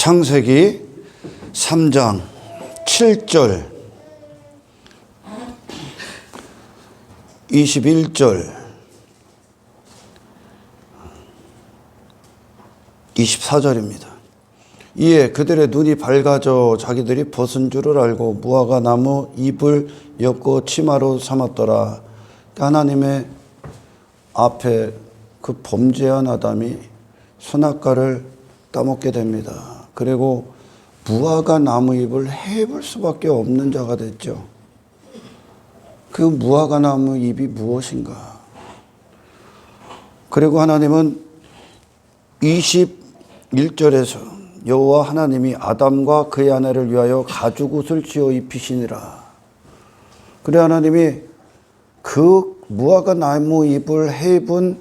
창세기 3장 7절 21절 24절입니다. 이에 그들의 눈이 밝아져 자기들이 벗은 줄을 알고 무화과 나무 잎을 엮고 치마로 삼았더라. 하나님의 앞에 그 범죄한 아담이 선악과를 따먹게 됩니다. 그리고 무화과 나무 잎을 해볼 수밖에 없는 자가 됐죠. 그 무화과 나무 잎이 무엇인가? 그리고 하나님은 21절에서 여호와 하나님이 아담과 그의 아내를 위하여 가죽옷을 지어 입히시니라. 그래 하나님이 그 무화과 나무 잎을 해입은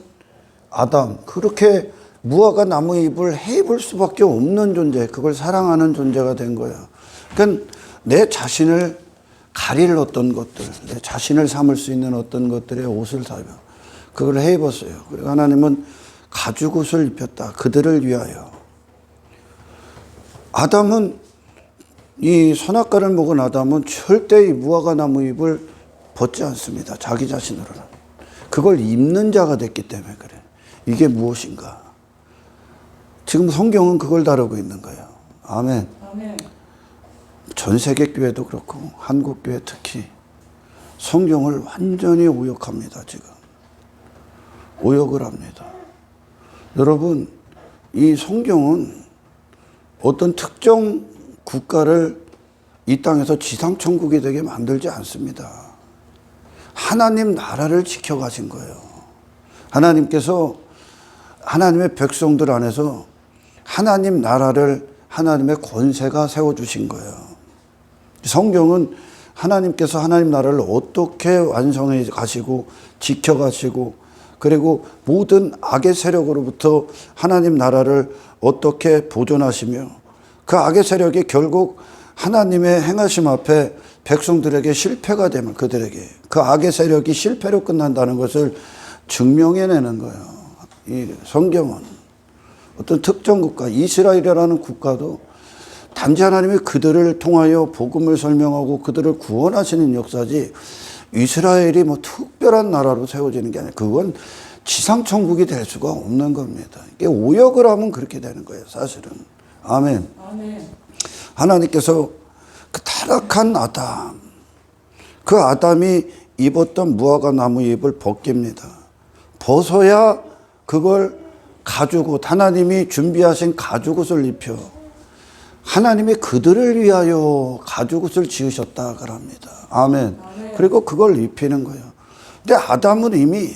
아담, 그렇게 무화과 나무 잎을 해입을 수밖에 없는 존재, 그걸 사랑하는 존재가 된 거야. 그러니까 내 자신을 가릴 어떤 것들, 내 자신을 삼을 수 있는 어떤 것들의 옷을 사며 그걸 해입었어요. 그리고 하나님은 가죽옷을 입혔다. 그들을 위하여. 아담은, 이 선악과를 먹은 아담은 절대 이 무화과 나무 잎을 벗지 않습니다. 자기 자신으로는. 그걸 입는 자가 됐기 때문에 그래. 이게 무엇인가? 지금 성경은 그걸 다루고 있는 거예요. 아멘. 아멘. 전 세계 교회도 그렇고 한국 교회 특히 성경을 완전히 오역합니다. 지금 오역을 합니다. 여러분, 이 성경은 어떤 특정 국가를 이 땅에서 지상천국이 되게 만들지 않습니다. 하나님 나라를 지켜가신 거예요. 하나님께서 하나님의 백성들 안에서 하나님 나라를, 하나님의 권세가 세워주신 거예요. 성경은 하나님께서 하나님 나라를 어떻게 완성해 가시고 지켜가시고, 그리고 모든 악의 세력으로부터 하나님 나라를 어떻게 보존하시며, 그 악의 세력이 결국 하나님의 행하심 앞에 백성들에게 실패가 되면 그들에게 그 악의 세력이 실패로 끝난다는 것을 증명해내는 거예요. 이 성경은 어떤 특정 국가, 이스라엘이라는 국가도 단지 하나님이 그들을 통하여 복음을 설명하고 그들을 구원하시는 역사지, 이스라엘이 뭐 특별한 나라로 세워지는 게 아니라 그건 지상천국이 될 수가 없는 겁니다. 이게 오역을 하면 그렇게 되는 거예요, 사실은. 아멘. 아멘. 하나님께서 그 타락한 아담, 그 아담이 입었던 무화과 나무 잎을 벗깁니다. 벗어야 그걸 가죽옷, 하나님이 준비하신 가죽옷을 입혀 하나님이 그들을 위하여 가죽옷을 지으셨다 그럽니다. 아멘. 아멘. 그리고 그걸 입히는 거예요. 근데 아담은 이미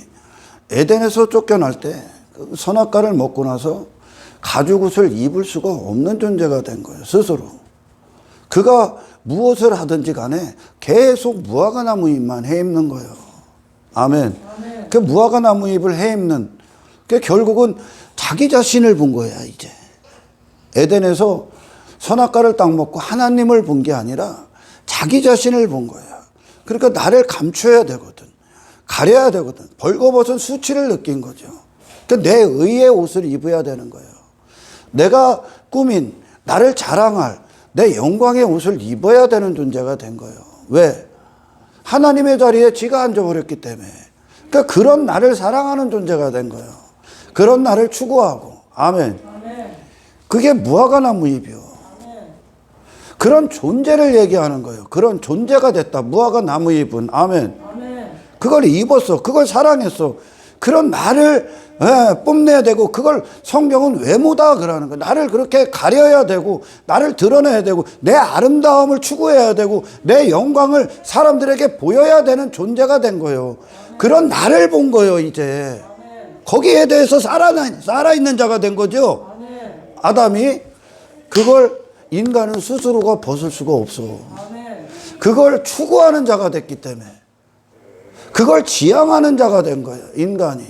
에덴에서 쫓겨날 때 선악과를 먹고 나서 가죽옷을 입을 수가 없는 존재가 된 거예요, 스스로. 그가 무엇을 하든지 간에 계속 무화과 나무 잎만 해입는 거예요. 아멘. 아멘. 그 무화과 나무 잎을 해입는, 그 결국은 자기 자신을 본 거야, 이제. 에덴에서 선악과를 딱 먹고 하나님을 본 게 아니라 자기 자신을 본 거야. 그러니까 나를 감춰야 되거든. 가려야 되거든. 벌거벗은 수치를 느낀 거죠. 그러니까 내 의의 옷을 입어야 되는 거예요. 내가 꾸민, 나를 자랑할 내 영광의 옷을 입어야 되는 존재가 된 거예요. 왜? 하나님의 자리에 지가 앉아버렸기 때문에. 그러니까 그런 나를 사랑하는 존재가 된 거예요. 그런 나를 추구하고. 아멘. 아멘. 그게 무화과 나무 잎이요. 아멘. 그런 존재를 얘기하는 거예요. 그런 존재가 됐다. 무화과 나무 잎은. 아멘. 아멘. 그걸 입었어. 그걸 사랑했어. 그런 나를 뽐내야 되고, 그걸 성경은 외모다 그러는 거예요. 나를 그렇게 가려야 되고, 나를 드러내야 되고, 내 아름다움을 추구해야 되고, 내 영광을 사람들에게 보여야 되는 존재가 된 거예요. 그런 나를 본 거예요, 이제. 거기에 대해서 살아있는 자가 된 거죠. 아담이. 그걸 인간은 스스로가 벗을 수가 없어. 그걸 추구하는 자가 됐기 때문에. 그걸 지향하는 자가 된 거예요, 인간이.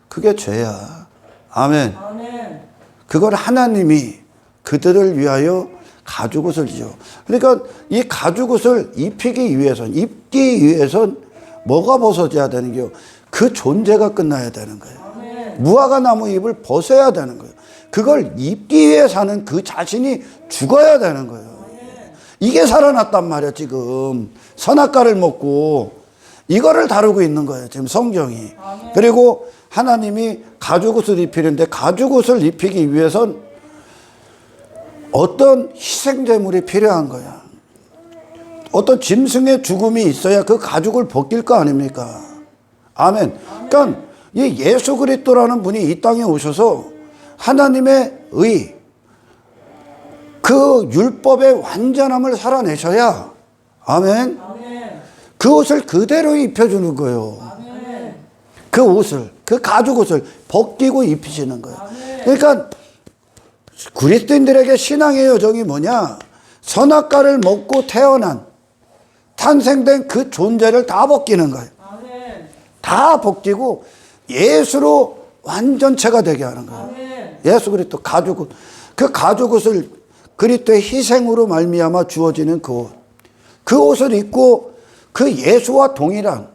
그게 죄야. 아멘. 아멘. 그걸 하나님이 그들을 위하여 가죽옷을 지어. 그러니까 이 가죽옷을 입기 위해선 뭐가 벗어져야 되는 게요? 그 존재가 끝나야 되는 거예요. 아멘. 무화과 나무 잎을 벗어야 되는 거예요. 그걸 입기 위해 사는 그 자신이 죽어야 되는 거예요. 이게 살아났단 말이야 지금. 선악과를 먹고 이거를 다루고 있는 거예요 지금 성경이. 그리고 하나님이 가죽옷을 입히는데 가죽옷을 입히기 위해선 어떤 희생제물이 필요한 거야. 어떤 짐승의 죽음이 있어야 그 가죽을 벗길 거 아닙니까? 아멘. 그러니까 이 예수 그리스도라는 분이 이 땅에 오셔서 하나님의 의, 그 율법의 완전함을 살아내셔야, 아멘, 그 옷을 그대로 입혀주는 거예요. 그 옷을, 그 가죽옷을 벗기고 입히시는 거예요. 그러니까 그리스도인들에게 신앙의 여정이 뭐냐? 선악과를 먹고 태어난, 탄생된 그 존재를 다 벗기는 거예요. 다 벗기고 예수로 완전체가 되게 하는 거예요. 예수 그리스도 가죽옷, 그 가죽옷을 그리스도의 희생으로 말미암아 주어지는 그 옷, 그 옷을 입고 그 예수와 동일한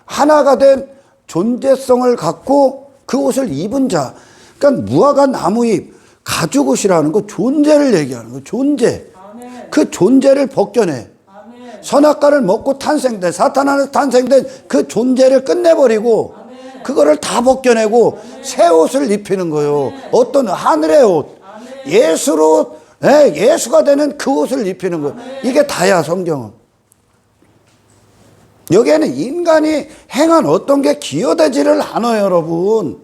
하나가 된 존재성을 갖고 그 옷을 입은 자, 그러니까 무화과 나무잎 가죽옷이라는 거 존재를 얘기하는 거. 존재. 그 존재를 벗겨내. 선악과를 먹고 탄생된, 사탄 안에서 탄생된 그 존재를 끝내버리고 그거를 다 벗겨내고 새 옷을 입히는 거예요. 어떤 하늘의 옷, 예수로, 예수가 되는 그 옷을 입히는 거예요. 이게 다야 성경은. 여기에는 인간이 행한 어떤 게 기여되지를 않아요 여러분.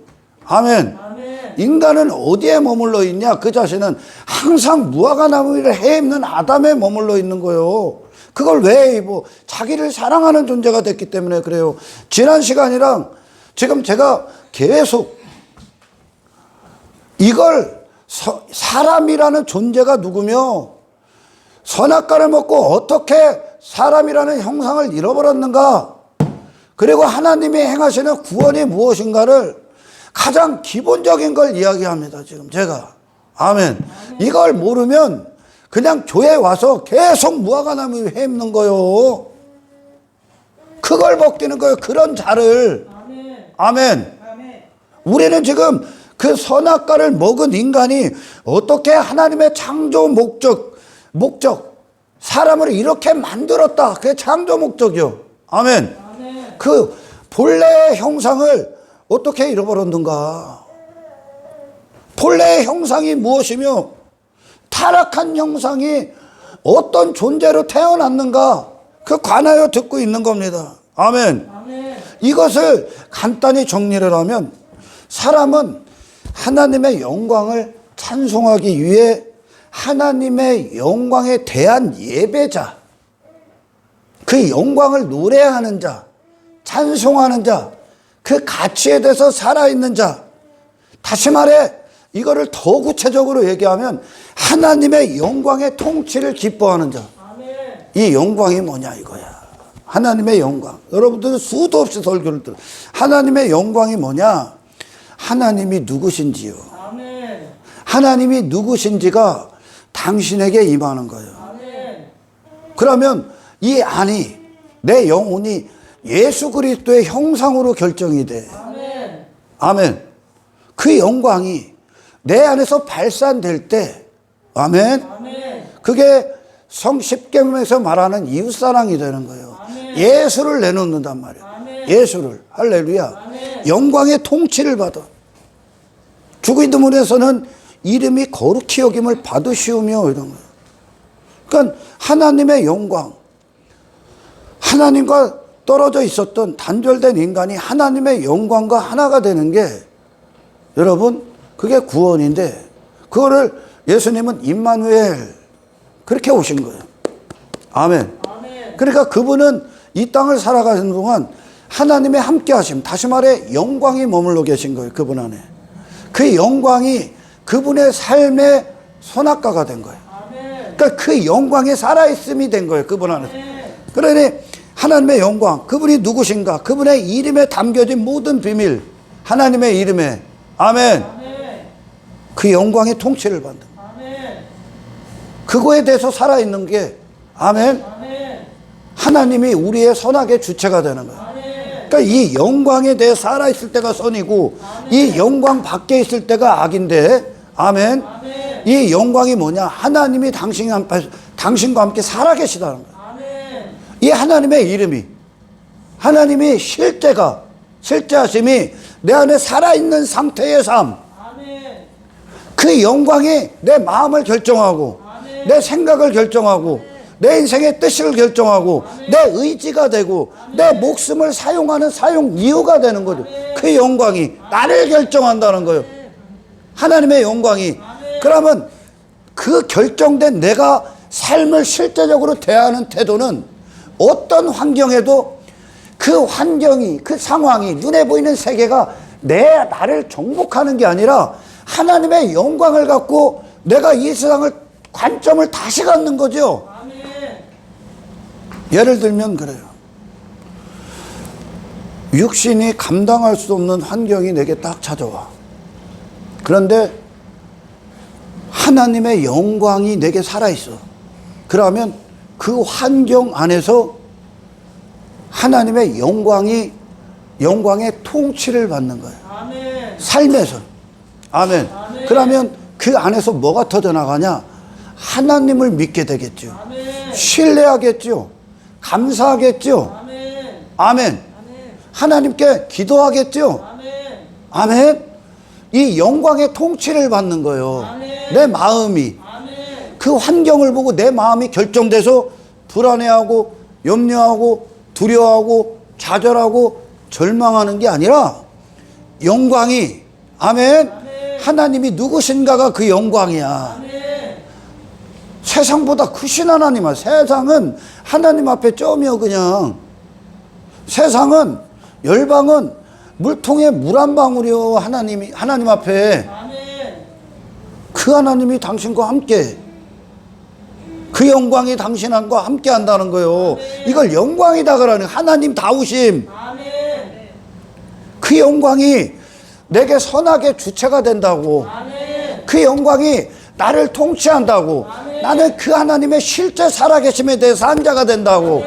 아멘. 인간은 어디에 머물러 있냐? 그 자신은 항상 무화과 나무를 헤입는 아담에 머물러 있는 거예요. 그걸 왜 입어? 자기를 사랑하는 존재가 됐기 때문에 그래요. 지난 시간이랑 지금 제가 계속 이걸 사람이라는 존재가 누구며 선악과를 먹고 어떻게 사람이라는 형상을 잃어버렸는가, 그리고 하나님이 행하시는 구원이 무엇인가를 가장 기본적인 걸 이야기합니다 지금 제가. 아멘. 이걸 모르면 그냥 교회 와서 계속 무화과 나무 헤입는 거요. 그걸 벗기는 거예요. 그런 자를. 아멘. 우리는 지금 그 선악과를 먹은 인간이 어떻게 하나님의 창조 목적, 사람을 이렇게 만들었다. 그게 창조 목적이요. 아멘. 그 본래의 형상을 어떻게 잃어버렸는가? 본래의 형상이 무엇이며 타락한 형상이 어떤 존재로 태어났는가? 그 관하여 듣고 있는 겁니다. 아멘. 이것을 간단히 정리를 하면 사람은 하나님의 영광을 찬송하기 위해 하나님의 영광에 대한 예배자, 그 영광을 노래하는 자, 찬송하는 자, 그 가치에 대해서 살아있는 자, 다시 말해 이거를 더 구체적으로 얘기하면 하나님의 영광의 통치를 기뻐하는 자. 이 영광이 뭐냐 이거야. 하나님의 영광. 여러분들은 수도 없이 설교를 들어. 하나님의 영광이 뭐냐? 하나님이 누구신지요. 하나님이 누구신지가 당신에게 임하는 거예요. 그러면 이 안이, 내 영혼이 예수 그리스도의 형상으로 결정이 돼. 아멘. 그 영광이 내 안에서 발산될 때, 아멘. 그게 십계명에서 말하는 이웃사랑이 되는 거예요. 예수를 내놓는단 말이에요. 예수를. 할렐루야. 영광의 통치를 받아. 주기도문에서는 이름이 거룩히 여김을 받으시오며 이런 거예요. 그러니까 하나님의 영광, 하나님과 떨어져 있었던 단절된 인간이 하나님의 영광과 하나가 되는 게, 여러분, 그게 구원인데, 그거를 예수님은 임마누엘 그렇게 오신 거예요. 아멘. 그러니까 그분은 이 땅을 살아가는 동안 하나님의 함께 하심, 다시 말해 영광이 머물러 계신 거예요. 그분 안에. 그 영광이 그분의 삶의 선악과가 된 거예요. 그러니까 그 영광에 살아있음이 된 거예요. 그분 안에서. 그러니 하나님의 영광, 그분이 누구신가? 그분의 이름에 담겨진 모든 비밀, 하나님의 이름에, 아멘. 그 영광의 통치를 받는, 그거에 대해서 살아있는 게, 아멘. 하나님이 우리의 선악의 주체가 되는 거예요. 그러니까 이 영광에 대해 살아있을 때가 선이고, 이 영광 밖에 있을 때가 악인데, 아멘. 아멘. 이 영광이 뭐냐? 하나님이 당신과 함께 살아계시다는 거예요. 아멘. 이 하나님의 이름이, 하나님이 실제하심이 내 안에 살아있는 상태의 삶, 아멘. 그 영광이 내 마음을 결정하고, 아멘. 내 생각을 결정하고, 내 인생의 뜻을 결정하고, 내 의지가 되고, 내 목숨을 사용하는 사용 이유가 되는 거죠. 그 영광이 나를 결정한다는 거예요. 하나님의 영광이. 그러면 그 결정된 내가 삶을 실제적으로 대하는 태도는 어떤 환경에도 그 환경이, 그 상황이, 눈에 보이는 세계가 나를 정복하는 게 아니라 하나님의 영광을 갖고 내가 이 세상을 관점을 다시 갖는 거죠. 예를 들면 그래요. 육신이 감당할 수 없는 환경이 내게 딱 찾아와. 그런데 하나님의 영광이 내게 살아있어. 그러면 그 환경 안에서 하나님의 영광의 통치를 받는 거예요. 아멘. 삶에서. 아멘. 아멘. 그러면 그 안에서 뭐가 터져나가냐? 하나님을 믿게 되겠죠. 아멘. 신뢰하겠죠. 감사하겠죠. 아멘. 아멘. 아멘. 하나님께 기도하겠죠. 아멘. 아멘. 이 영광의 통치를 받는 거예요. 아멘. 내 마음이. 아멘. 그 환경을 보고 내 마음이 결정돼서 불안해하고 염려하고 두려워하고 좌절하고 절망하는 게 아니라 영광이, 아멘. 하나님이 누구신가가 그 영광이야. 아멘. 세상보다 크신 하나님아. 세상은 하나님 앞에 점이요. 그냥 세상은, 열방은 물통에 물 한 방울이요. 하나님 앞에. 아멘. 그 하나님이 당신과 함께, 그 영광이 당신과 함께 한다는 거예요. 이걸 영광이다 그러는, 하나님 다우심. 아멘. 그 영광이 내게 선하게 주체가 된다고. 아멘. 그 영광이 나를 통치한다고. 나는 그 하나님의 실제 살아계심에 대해서 한 자가 된다고.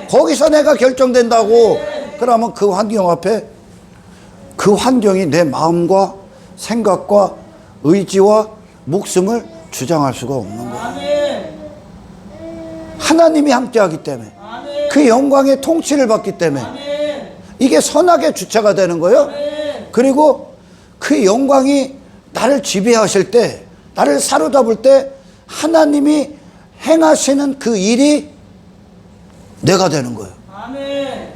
거기서 내가 결정된다고. 그러면 그 환경 앞에, 그 환경이 내 마음과 생각과 의지와 목숨을 주장할 수가 없는 거예요. 아멘. 하나님이 함께하기 때문에, 아멘. 그 영광의 통치를 받기 때문에 아멘. 이게 선하게 주체가 되는 거예요. 아멘. 그리고 그 영광이 나를 지배하실 때, 나를 사로잡을 때 하나님이 행하시는 그 일이 내가 되는 거예요. 아멘.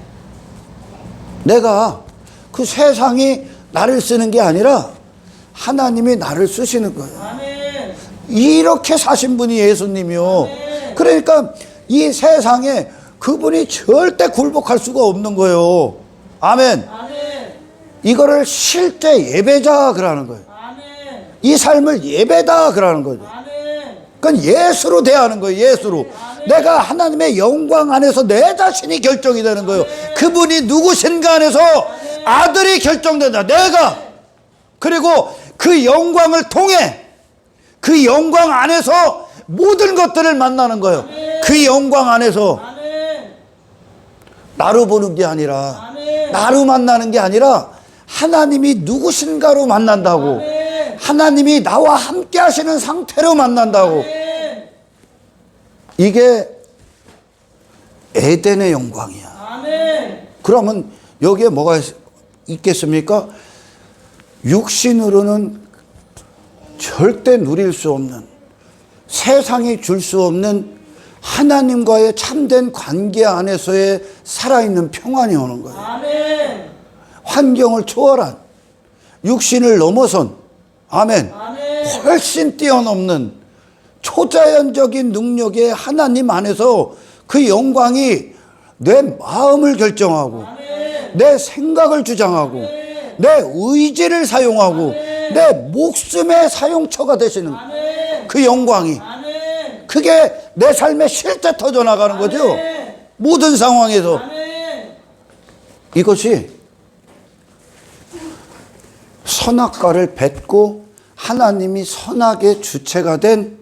내가, 그 세상이 나를 쓰는 게 아니라 하나님이 나를 쓰시는 거예요. 아멘. 이렇게 사신 분이 예수님이요. 그러니까 이 세상에 그분이 절대 굴복할 수가 없는 거예요. 아멘. 아멘. 이거를 실제 예배자 그러는 거예요. 아멘. 이 삶을 예배다 그러는 거죠. 아멘. 그건 예수로 대하는 거예요. 예수로. 내가 하나님의 영광 안에서 내 자신이 결정이 되는 거예요. 그분이 누구신가 안에서 아들이 결정된다. 내가. 그리고 그 영광을 통해, 그 영광 안에서 모든 것들을 만나는 거예요. 그 영광 안에서. 아멘. 나로 보는 게 아니라, 아멘. 나로 만나는 게 아니라 하나님이 누구신가로 만난다고. 아멘. 하나님이 나와 함께 하시는 상태로 만난다고. 아멘. 이게 에덴의 영광이야. 아멘. 그러면 여기에 뭐가 있겠습니까? 육신으로는 절대 누릴 수 없는, 세상이 줄 수 없는 하나님과의 참된 관계 안에서의 살아있는 평안이 오는 거예요. 아멘. 환경을 초월한, 육신을 넘어선, 아멘, 아멘. 훨씬 뛰어넘는 초자연적인 능력의 하나님 안에서 그 영광이 내 마음을 결정하고, 내 생각을 주장하고, 내 의지를 사용하고, 내 목숨의 사용처가 되시는 그 영광이, 아멘. 그게 내 삶에 실제 터져나가는 거죠. 모든 상황에서. 아멘. 이것이 선악과를 뱉고 하나님이 선하게 주체가 된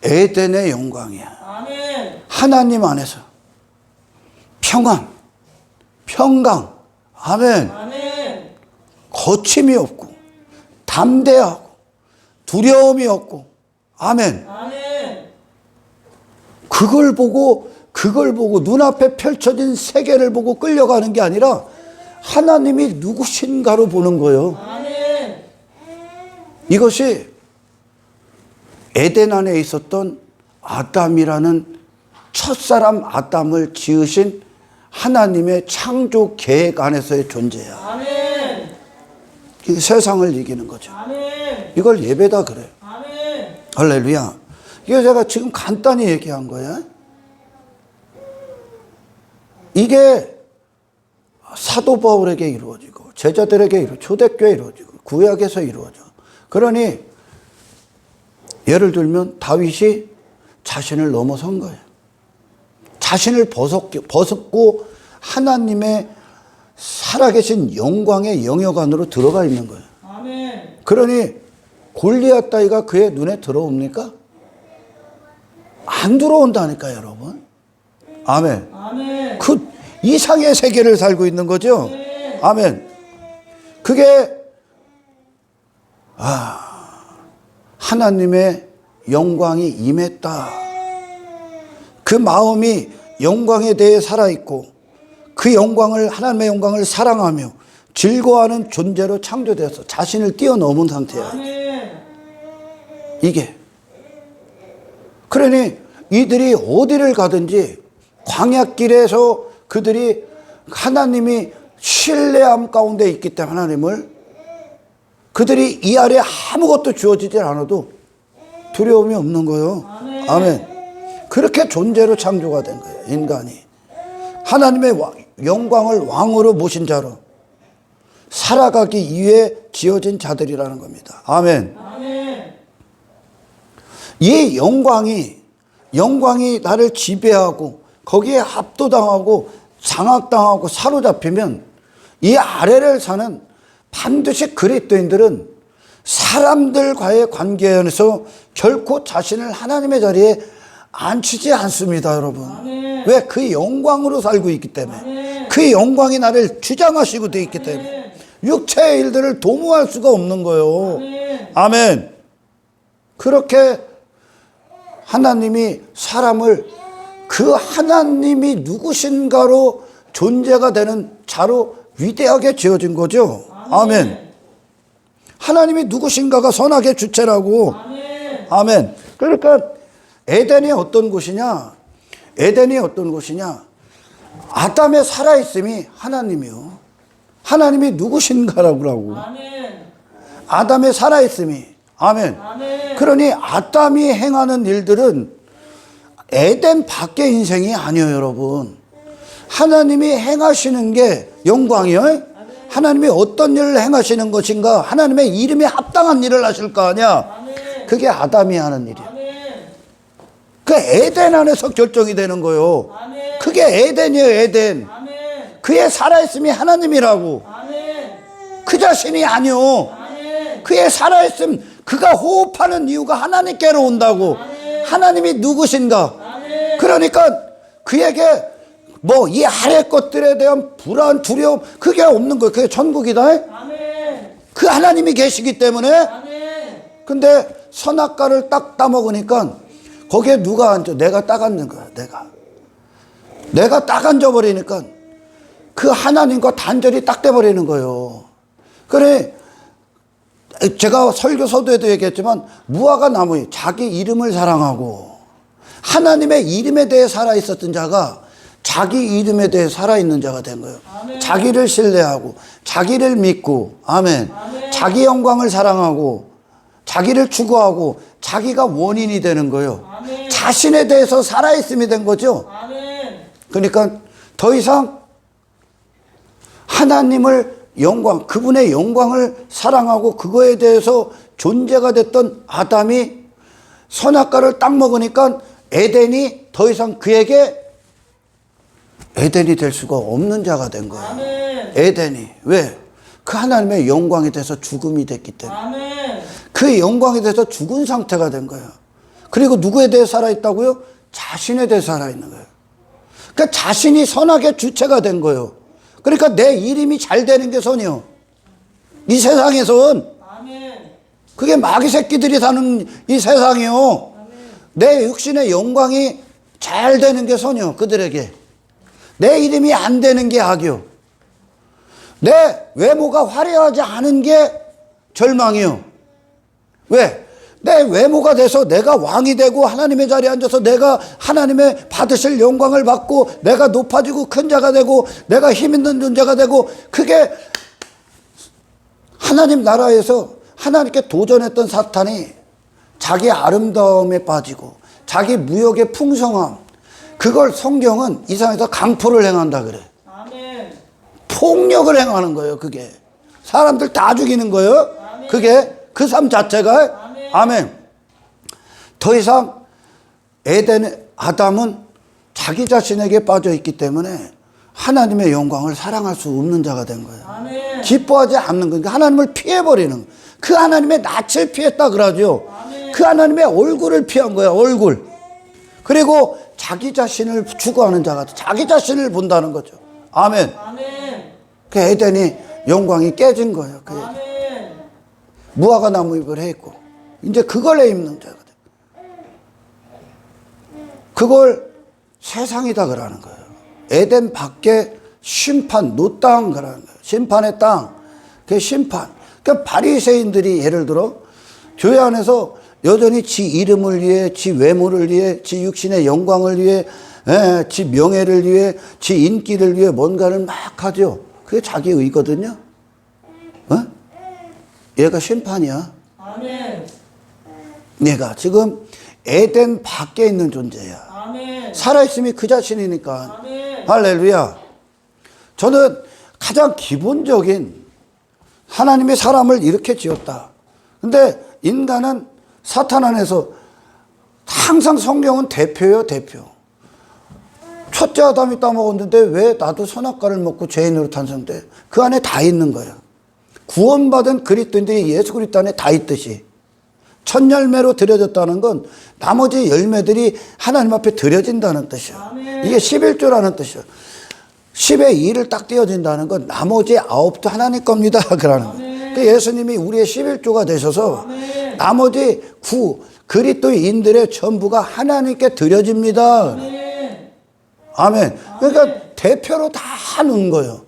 에덴의 영광이야. 아멘. 하나님 안에서 평안, 평강, 아멘. 아멘. 거침이 없고 담대하고 두려움이 없고, 아멘. 아멘. 그걸 보고 눈앞에 펼쳐진 세계를 보고 끌려가는 게 아니라 하나님이 누구신가로 보는 거예요. 아멘. 이것이 에덴 안에 있었던 아담이라는 첫사람 아담을 지으신 하나님의 창조 계획 안에서의 존재야. 아멘. 이 세상을 이기는 거죠. 아멘. 이걸 예배다 그래요. 아멘. 할렐루야. 이게 제가 지금 간단히 얘기한 거야. 이게 사도 바울에게 이루어지고 제자들에게 초대교회에 이루어지고 구약에서 이루어져. 그러니 예를 들면 다윗이 자신을 넘어선 거예요. 자신을 벗었고 하나님의 살아계신 영광의 영역 안으로 들어가 있는 거예요. 아멘. 그러니 골리앗 따위가 그의 눈에 들어옵니까? 안 들어온다니까요, 여러분. 아멘. 아멘. 그 이상의 세계를 살고 있는 거죠. 네. 아멘. 그게 하나님의 영광이 임했다. 그 마음이 영광에 대해 살아있고 그 영광을, 하나님의 영광을 사랑하며 즐거워하는 존재로 창조되어서 자신을 뛰어넘은 상태야. 아멘. 이게. 그러니 이들이 어디를 가든지 광야길에서 그들이 하나님이 신뢰함 가운데 있기 때문에 하나님을 그들이 이 아래 아무것도 주어지지 않아도 두려움이 없는 거예요. 아멘. 아멘. 그렇게 존재로 창조가 된 거예요. 인간이. 하나님의 영광을 왕으로 모신 자로 살아가기 위해 지어진 자들이라는 겁니다. 아멘. 아멘. 이 영광이 나를 지배하고 거기에 압도당하고 장악당하고 사로잡히면 이 아래를 사는 반드시 그리스도인들은 사람들과의 관계 안에서 결코 자신을 하나님의 자리에 앉히지 않습니다, 여러분. 아멘. 왜? 그 영광으로 살고 있기 때문에. 아멘. 그 영광이 나를 주장하시고 되어 있기 때문에 육체의 일들을 도모할 수가 없는 거예요. 아멘. 아멘. 그렇게 하나님이 사람을 그 하나님이 누구신가로 존재가 되는 자로 위대하게 지어진 거죠. 아멘. 하나님이 누구신가가 선악의 주체라고. 아멘. 아멘. 그러니까 에덴이 어떤 곳이냐? 에덴이 어떤 곳이냐? 아담의 살아있음이 하나님이요. 하나님이 누구신가라고. 아멘. 아담의 살아있음이. 아멘. 아멘. 그러니 아담이 행하는 일들은 에덴 밖의 인생이 아니에요, 여러분. 하나님이 행하시는 게 영광이요. 하나님이 어떤 일을 행하시는 것인가? 하나님의 이름에 합당한 일을 하실 거 아니야? 아멘. 그게 아담이 하는 일이야. 아멘. 그 에덴 안에서 결정이 되는 거예요. 아멘. 그게 에덴이에요, 에덴. 아멘. 그의 살아있음이 하나님이라고. 아멘. 그 자신이 아니요. 아멘. 그의 살아있음, 그가 호흡하는 이유가 하나님께로 온다고. 아멘. 하나님이 누구신가? 아멘. 그러니까 그에게 뭐 이 아래 것들에 대한 불안, 두려움, 그게 없는 거예요. 그게 천국이다. 아멘. 그 하나님이 계시기 때문에. 아멘. 근데 선악과를 딱 따먹으니까 거기에 누가 앉아? 내가 딱 앉는 거야. 내가 딱 앉아버리니까 그 하나님과 단절이 딱 돼버리는 거예요. 그래, 제가 설교 서두에도 얘기했지만 무화과 나무, 자기 이름을 사랑하고 하나님의 이름에 대해 살아있었던 자가 자기 이름에 대해 살아있는 자가 된 거예요. 아멘. 자기를 신뢰하고 자기를 믿고. 아멘. 아멘. 자기 영광을 사랑하고 자기를 추구하고 자기가 원인이 되는 거예요. 아멘. 자신에 대해서 살아있음이 된 거죠. 아멘. 그러니까 더 이상 하나님을 그분의 영광을 사랑하고 그거에 대해서 존재가 됐던 아담이 선악과를 딱 먹으니까 에덴이 더 이상 그에게 에덴이 될 수가 없는 자가 된 거예요. 아멘. 에덴이. 왜? 그 하나님의 영광에 대해서 죽음이 됐기 때문에. 아멘. 그 영광에 대해서 죽은 상태가 된 거예요. 그리고 누구에 대해 살아있다고요? 자신에 대해 살아있는 거예요. 그러니까 자신이 선악의 주체가 된 거예요. 그러니까 내 이름이 잘 되는 게 선이요. 이 세상에선. 아멘. 그게 마귀 새끼들이 사는 이 세상이요. 내 육신의 영광이 잘 되는 게 선이요. 그들에게. 내 이름이 안 되는 게 악이요. 내 외모가 화려하지 않은 게 절망이요. 왜? 내 외모가 돼서 내가 왕이 되고 하나님의 자리에 앉아서 내가 하나님의 받으실 영광을 받고 내가 높아지고 큰 자가 되고 내가 힘 있는 존재가 되고, 그게 하나님 나라에서 하나님께 도전했던 사탄이 자기 아름다움에 빠지고 자기 무역의 풍성함, 그걸 성경은 이상해서 강포를 행한다 그래. 아멘. 폭력을 행하는 거예요. 그게 사람들 다 죽이는 거예요. 아멘. 그게 그 삶 자체가. 아멘. 아멘. 더 이상 아담은 자기 자신에게 빠져 있기 때문에 하나님의 영광을 사랑할 수 없는 자가 된 거예요. 아멘. 기뻐하지 않는 거니까 하나님을 피해버리는 거예요. 그 하나님의 낯을 피했다 그러죠. 아멘. 그 하나님의 얼굴을 피한 거예요. 얼굴. 그리고 자기 자신을 추구하는 자가 자기 자신을 본다는 거죠. 아멘. 아멘. 그 에덴이 영광이 깨진 거예요. 그 아멘. 무화과 나무 잎을 했고 이제 그걸 입는 자가 돼. 그걸 세상이다 그러는 거예요. 에덴 밖에 심판, 노땅 그러는 거예요. 심판의 땅, 그 심판. 그러니까 바리새인들이 예를 들어 교회 안에서 여전히 지 이름을 위해, 지 외모를 위해, 지 육신의 영광을 위해, 지 명예를 위해, 지 인기를 위해 뭔가를 막 하죠. 그게 자기 의거든요. 얘가 심판이야. 아멘. 얘가 지금 에덴 밖에 있는 존재야. 아멘. 살아있음이 그 자신이니까. 아멘. 할렐루야. 저는 가장 기본적인, 하나님의 사람을 이렇게 지었다. 근데 인간은 사탄 안에서 항상 성경은 대표예요, 대표. 첫째 아담이 따먹었는데 왜 나도 선악과를 먹고 죄인으로 탄생돼? 그 안에 다 있는 거예요. 구원받은 그리스도인들이 예수 그리스도 안에 다 있듯이. 첫 열매로 드려졌다는 건 나머지 열매들이 하나님 앞에 드려진다는 뜻이에요. 아멘. 이게 11조라는 뜻이에요. 10의 2를 딱 띄어진다는 건 나머지 9도 하나님 겁니다. 그러는 거예요. 그 예수님이 우리의 11조가 되셔서 아멘. 나머지 9 그리스도인들의 전부가 하나님께 드려집니다. 아멘. 아멘. 그러니까 대표로 다 놓은 거예요.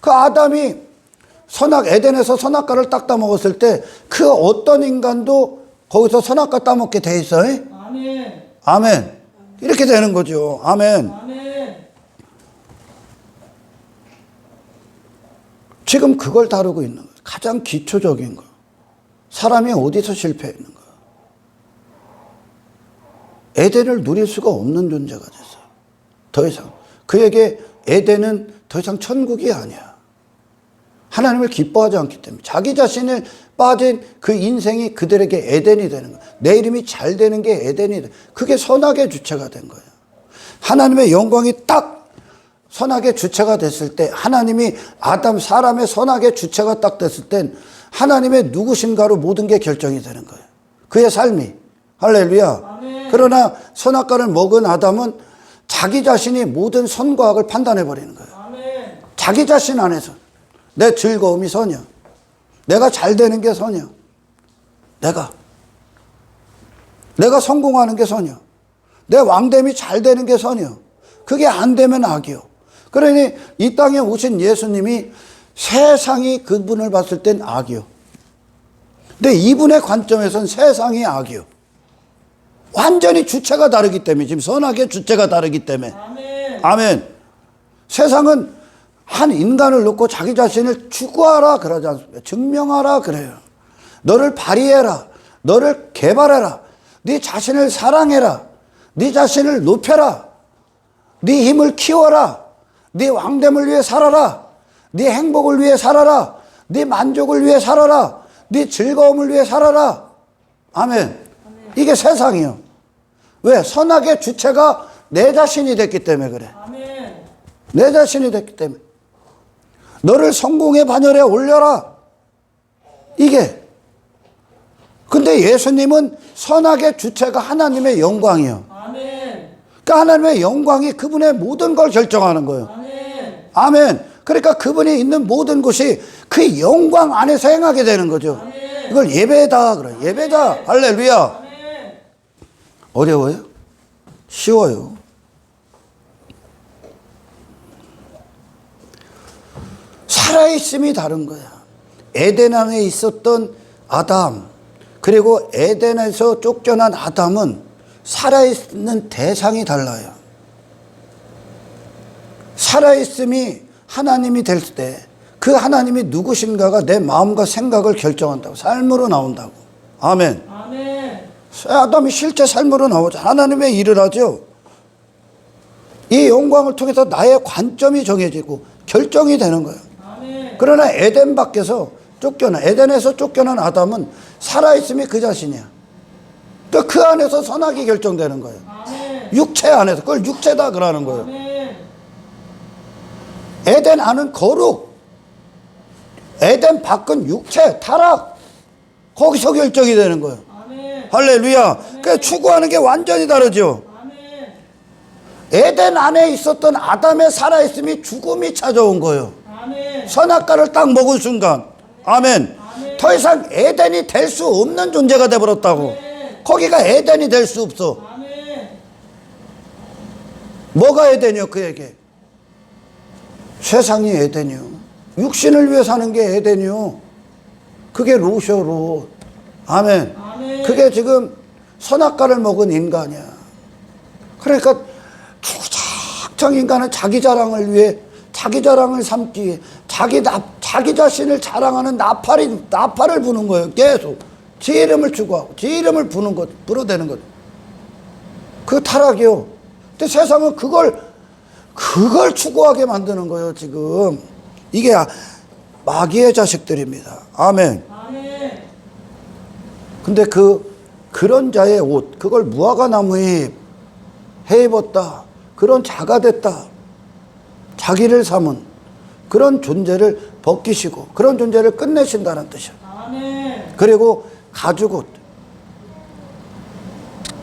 그 아담이 에덴에서 선악과를 딱 따먹었을 때 그 어떤 인간도 거기서 선악과 따먹게 돼 있어요. 아멘. 아멘. 이렇게 되는 거죠. 아멘. 아멘. 지금 그걸 다루고 있는 거예요. 가장 기초적인 거. 사람이 어디서 실패했는 가 에덴을 누릴 수가 없는 존재가 됐어요. 더 이상. 그에게 에덴은 더 이상 천국이 아니야. 하나님을 기뻐하지 않기 때문에 자기 자신을 빠진 그 인생이 그들에게 에덴이 되는 거예요. 내 이름이 잘 되는 게 에덴이 돼. 그게 선악의 주체가 된 거예요. 하나님의 영광이 딱 선악의 주체가 됐을 때, 하나님이 사람의 선악의 주체가 딱 됐을 땐 하나님의 누구신가로 모든 게 결정이 되는 거예요. 그의 삶이. 할렐루야. 아멘. 그러나 선악과를 먹은 아담은 자기 자신이 모든 선과 악을 판단해 버리는 거예요. 아멘. 자기 자신 안에서 내 즐거움이 선이야. 내가 잘 되는 게 선이야. 내가 성공하는 게 선이야. 내 왕됨이 잘 되는 게 선이야. 그게 안 되면 악이요. 그러니 이 땅에 오신 예수님이 세상이 그분을 봤을 땐 악이요. 근데 이분의 관점에선 세상이 악이요. 완전히 주체가 다르기 때문에, 지금 선악의 주체가 다르기 때문에. 아멘. 아멘. 세상은 한 인간을 놓고 자기 자신을 추구하라 그러지 않습니까? 증명하라 그래요. 너를 발휘해라. 너를 개발해라. 네 자신을 사랑해라. 네 자신을 높여라. 네 힘을 키워라. 네 왕됨을 위해 살아라. 네 행복을 위해 살아라. 네 만족을 위해 살아라. 네 즐거움을 위해 살아라. 아멘. 이게 세상이요. 왜? 선악의 주체가 내 자신이 됐기 때문에 그래. 아멘. 내 자신이 됐기 때문에. 너를 성공의 반열에 올려라. 이게. 근데 예수님은 선악의 주체가 하나님의 영광이요. 아멘. 그러니까 하나님의 영광이 그분의 모든 걸 결정하는 거예요. 아멘. 아멘. 그러니까 그분이 있는 모든 곳이 그 영광 안에서 행하게 되는 거죠. 아멘. 이걸 예배다 그래. 예배다. 할렐루야. 아멘. 어려워요? 쉬워요. 살아있음이 다른 거야. 에덴 안에 있었던 아담, 그리고 에덴에서 쫓겨난 아담은 살아있는 대상이 달라요. 살아있음이 하나님이 될 때 그 하나님이 누구신가가 내 마음과 생각을 결정한다고. 삶으로 나온다고. 아멘. 아멘. 아담이 실제 삶으로 나오죠. 하나님의 일을 하죠. 이 영광을 통해서 나의 관점이 정해지고 결정이 되는 거예요. 아멘. 그러나 에덴 밖에서 에덴에서 쫓겨난 아담은 살아있음이 그 자신이야. 또 그 안에서 선악이 결정되는 거예요. 아멘. 육체 안에서. 그걸 육체다 그러는 거예요. 아멘. 에덴 안은 거룩, 에덴 밖은 육체, 타락. 거기서 결정이 되는 거예요. 아멘. 할렐루야. 그 추구하는 게 완전히 다르죠. 아멘. 에덴 안에 있었던 아담의 살아있음이 죽음이 찾아온 거예요. 아멘. 선악과를 딱 먹은 순간. 아멘. 더 이상 에덴이 될 수 없는 존재가 돼버렸다고. 거기가 에덴이 될 수 없어. 아멘. 뭐가 에덴이요 그에게? 세상이 에덴이요. 육신을 위해 사는 게 에덴이요. 그게 롯이요. 아멘. 아멘. 그게 지금 선악과를 먹은 인간이야. 그러니까 주작정 인간은 자기 자랑을 위해 자기 자랑을 삼기 위해 자기 자신을 자랑하는 나팔을 부는 거예요. 계속 지 이름을 추구하고 지 이름을 부는 것, 불어대는 것. 그 타락이요. 근데 세상은 그걸 추구하게 만드는 거예요. 지금 이게 마귀의 자식들입니다. 아멘. 아멘. 근데 그런 자의 옷, 그걸 무화과나무에 해 입었다. 그런 자가 됐다. 자기를 삼은 그런 존재를 벗기시고 그런 존재를 끝내신다는 뜻이야. 아멘. 그리고 가죽옷,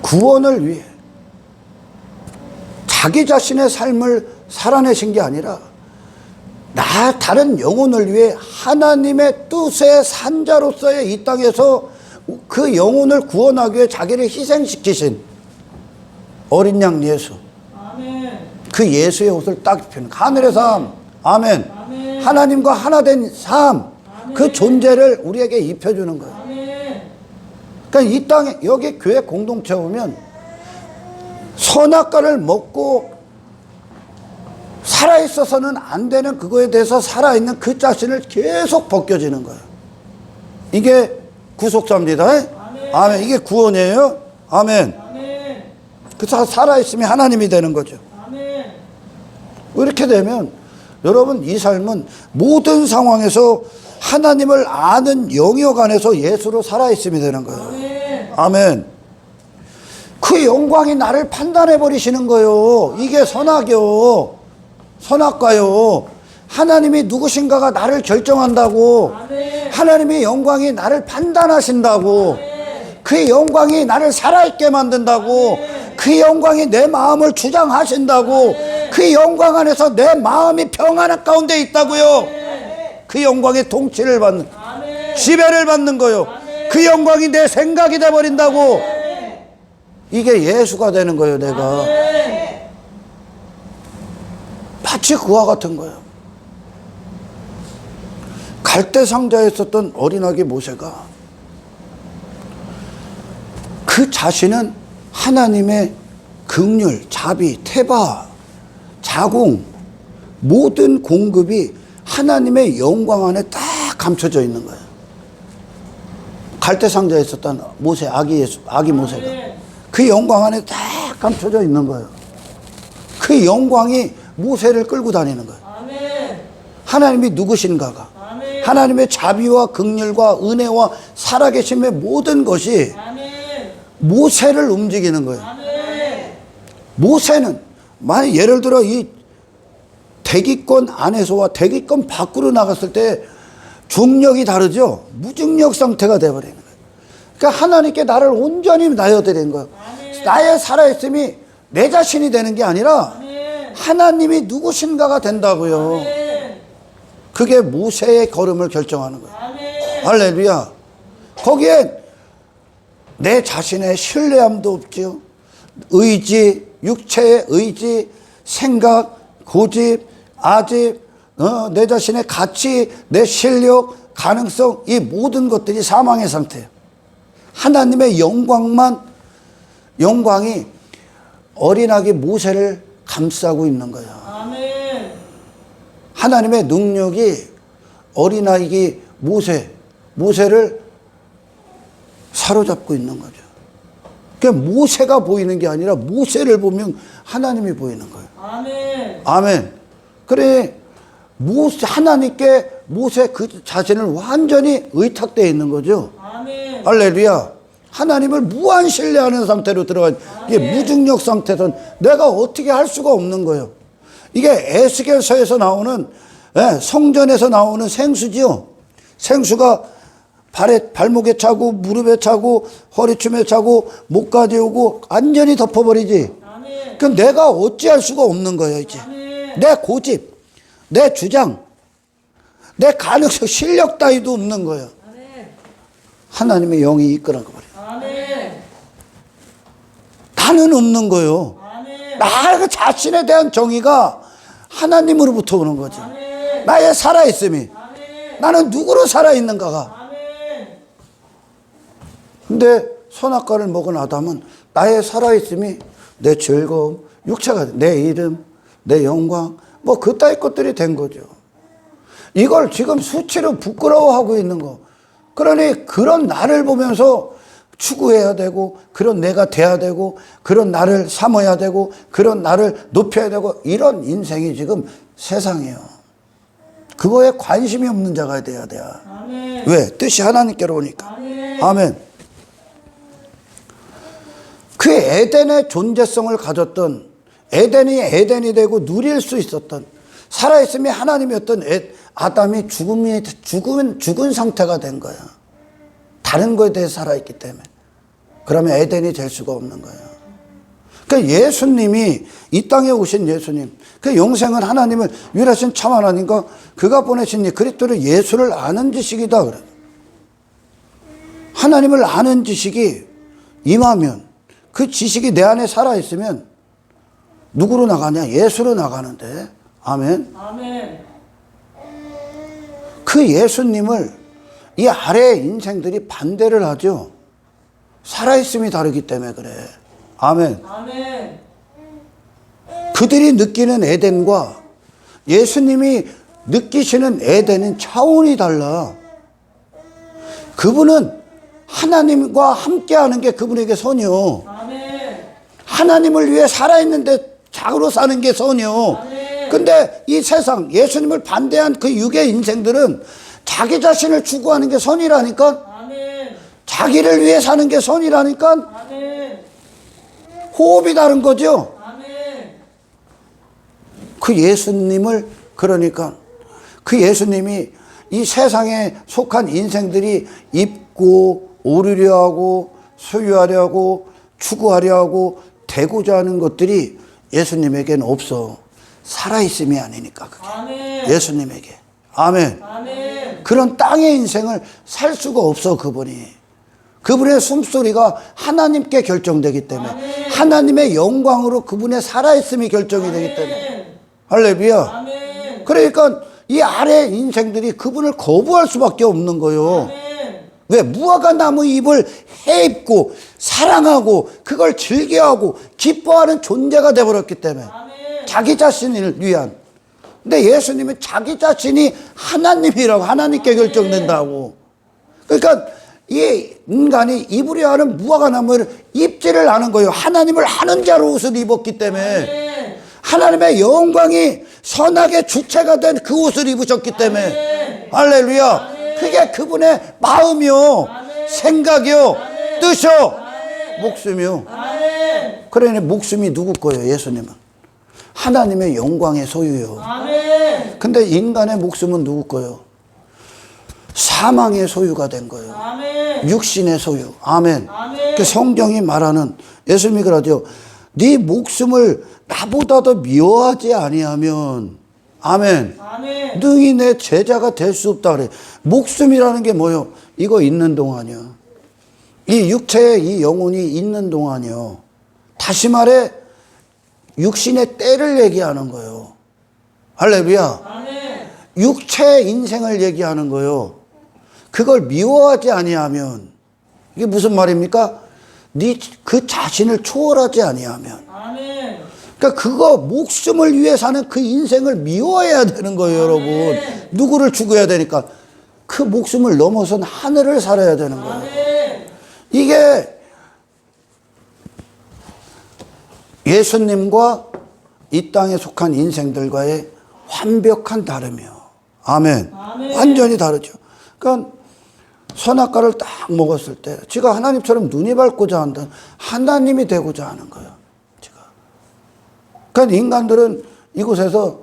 구원을 위해 자기 자신의 삶을 살아내신 게 아니라 다른 영혼을 위해 하나님의 뜻의 산자로서의 이 땅에서 그 영혼을 구원하기 위해 자기를 희생시키신 어린 양 예수. 아멘. 그 예수의 옷을 딱 입히는 하늘의 삶. 아멘. 아멘. 하나님과 하나 된 삶. 그 아멘. 존재를 우리에게 입혀주는 거예요. 아멘. 그러니까 이 땅에 여기 교회 공동체 오면 선악과를 먹고 살아있어서는 안 되는 그거에 대해서 살아있는 그 자신을 계속 벗겨지는 거예요. 이게 구속사입니다. 아멘. 이게 구원이에요. 아멘. 아멘. 그래서 살아있으면 하나님이 되는 거죠. 아멘. 이렇게 되면 여러분 이 삶은 모든 상황에서 하나님을 아는 영역 안에서 예수로 살아있음이 되는 거예요. 아멘. 아멘. 그 영광이 나를 판단해 버리시는 거예요. 이게 선악이요. 선악과요. 하나님이 누구신가가 나를 결정한다고. 아멘. 하나님의 영광이 나를 판단하신다고. 아멘. 그 영광이 나를 살아있게 만든다고. 그 영광이 내 마음을 주장하신다고. 그 영광 안에서 내 마음이 평안한 가운데 있다고요. 그 영광의 통치를 받는, 아멘. 지배를 받는 거요. 그 영광이 내 생각이 돼버린다고. 이게 예수가 되는 거예요. 내가 마치 그와 같은 거예요. 갈대 상자에 있었던 어린아기 모세가 그 자신은 하나님의 긍휼, 자비, 태바, 자궁 모든 공급이 하나님의 영광 안에 딱 감춰져 있는 거예요. 갈대 상자에 있었던 모세, 아기 모세가 그 영광 안에 딱 감춰져 있는 거예요. 그 영광이 모세를 끌고 다니는 거예요. 아멘. 하나님이 누구신가가, 아멘. 하나님의 자비와 긍휼과 은혜와 살아계심의 모든 것이 아멘. 모세를 움직이는 거예요. 아멘. 모세는 만약 예를 들어 이 대기권 안에서와 대기권 밖으로 나갔을 때 중력이 다르죠. 무중력 상태가 되어버리는 거예요. 그러니까 하나님께 나를 온전히 나여드린 거예요. 아멘. 나의 살아있음이 내 자신이 되는 게 아니라 아멘. 하나님이 누구신가가 된다고요. 아멘. 그게 모세의 걸음을 결정하는 거예요. 아멘. 할렐루야. 거기엔 내 자신의 신뢰함도 없죠. 의지, 육체의 의지, 생각, 고집, 아집, 내 자신의 가치, 내 실력, 가능성, 이 모든 것들이 사망의 상태예요. 하나님의 영광이 어린아기 모세를 감싸고 있는 거예요. 아멘. 하나님의 능력이 어린아기 모세를 사로잡고 있는 거죠. 그러니까 모세가 보이는 게 아니라 모세를 보면 하나님이 보이는 거예요. 아멘. 아멘. 그래, 하나님께 모세 그 자신을 완전히 의탁되어 있는 거죠. 아멘. 할렐루야. 하나님을 무한 신뢰하는 상태로 들어간, 이게 무중력 상태에서는 내가 어떻게 할 수가 없는 거예요. 이게 에스겔서에서 나오는, 성전에서 나오는 생수지요. 생수가 발목에 차고, 무릎에 차고, 허리춤에 차고, 목까지 오고, 완전히 덮어버리지. 아멘. 그럼 내가 어찌할 수가 없는 거예요, 이제. 아멘. 내 고집, 내 주장, 내 가능성, 실력 따위도 없는 거예요. 아멘. 하나님의 영이 이끌어버려요. 아멘. 나는 없는 거예요. 아멘. 나 자신에 대한 정의가 하나님으로부터 오는 거지. 아멘. 나의 살아있음이. 아멘. 나는 누구로 살아있는가가. 아멘. 근데 선악과를 먹은 아담은 나의 살아있음이 내 즐거움, 육체가 내 이름, 내 영광, 뭐 그따위 것들이 된 거죠. 이걸 지금 수치로 부끄러워하고 있는 거. 그러니 그런 나를 보면서 추구해야 되고, 그런 내가 돼야 되고, 그런 나를 삼아야 되고, 그런 나를 높여야 되고, 이런 인생이 지금 세상이에요. 그거에 관심이 없는 자가 돼야 돼. 아멘. 왜? 뜻이 하나님께로 오니까. 아멘. 아멘. 그 에덴의 존재성을 가졌던, 에덴이 되고 누릴 수 있었던, 살아있음이 하나님이었던 아담이 죽은 상태가 된 거야. 다른 거에 대해 살아있기 때문에. 그러면 에덴이 될 수가 없는 거예요. 그러니까 예수님이, 이 땅에 오신 예수님, 그 영생은 하나님을 유일하신 참 하나님과 그가 보내신 그리스도를 예수를 아는 지식이다 그래. 하나님을 아는 지식이 임하면, 그 지식이 내 안에 살아있으면 누구로 나가냐? 예수로 나가는데. 아멘. 아멘. 그 예수님을 이 아래의 인생들이 반대를 하죠. 살아있음이 다르기 때문에 그래. 아멘. 아멘. 그들이 느끼는 에덴과 예수님이 느끼시는 에덴은 차원이 달라. 그분은 하나님과 함께하는 게 그분에게 선이요. 아멘. 하나님을 위해 살아있는데 자고로 사는 게 선이요. 아멘. 근데 이 세상 예수님을 반대한 그 육의 인생들은 자기 자신을 추구하는 게 선이라니까. 아멘. 자기를 위해 사는 게 선이라니까. 아멘. 호흡이 다른 거죠. 아멘. 그 예수님을, 그러니까 그 예수님이 이 세상에 속한 인생들이 입고 오르려 하고 소유하려 하고 추구하려 하고 되고자 하는 것들이 예수님에게는 없어. 살아있음이 아니니까 그게. 아멘. 예수님에게. 아멘. 아멘. 그런 땅의 인생을 살 수가 없어. 그분의 숨소리가 하나님께 결정되기 때문에, 아멘. 하나님의 영광으로 그분의 살아있음이 결정이 되기 때문에. 할렐루야. 아멘. 그러니까 이 아래 인생들이 그분을 거부할 수밖에 없는 거예요. 아멘. 왜? 무화과 나무 잎을 해입고 사랑하고 그걸 즐겨하고 기뻐하는 존재가 되어버렸기 때문에. 아멘. 자기 자신을 위한. 근데 예수님은 자기 자신이 하나님이라고, 하나님께 결정된다고. 그러니까 이 인간이 입으려 하는 무화과 나무를 입지를 않은 거예요. 하나님을 아는 자로 옷을 입었기 때문에. 아멘. 하나님의 영광이 선악의 주체가 된 그 옷을 입으셨기 때문에. 아멘. 할렐루야. 아멘. 그게 그분의 마음이요, 아멘. 생각이요, 아멘. 뜻이요, 아멘. 목숨이요. 아멘. 그러니 목숨이 누구 거예요? 예수님은 하나님의 영광의 소유요. 아멘. 근데 인간의 목숨은 누구 거예요? 사망의 소유가 된 거예요. 아멘. 육신의 소유. 아멘. 아멘. 그 성경이 말하는, 예수님이 그러죠. 네 목숨을 나보다도 미워하지 아니하면, 아멘, 아멘. 능히 내 제자가 될 수 없다 그래. 목숨이라는 게 뭐요? 이거 있는 동안이요. 이 육체에 이 영혼이 있는 동안이요. 다시 말해 육신의 때를 얘기하는 거예요. 할렐루야. 아멘. 육체의 인생을 얘기하는 거예요. 그걸 미워하지 아니하면 이게 무슨 말입니까? 네 그 자신을 초월하지 아니하면. 아멘. 그러니까 그거 목숨을 위해 사는 그 인생을 미워해야 되는 거예요, 여러분. 누구를 죽어야 되니까 그 목숨을 넘어선 하늘을 살아야 되는 거예요. 아멘. 이게 예수님과 이 땅에 속한 인생들과의 완벽한 다름이요. 아멘. 아멘. 완전히 다르죠. 그러니까 선악과를 딱 먹었을 때 지가 하나님처럼 눈이 밝고자 한다는 하나님이 되고자 하는 거예요. 지가. 그러니까 인간들은 이곳에서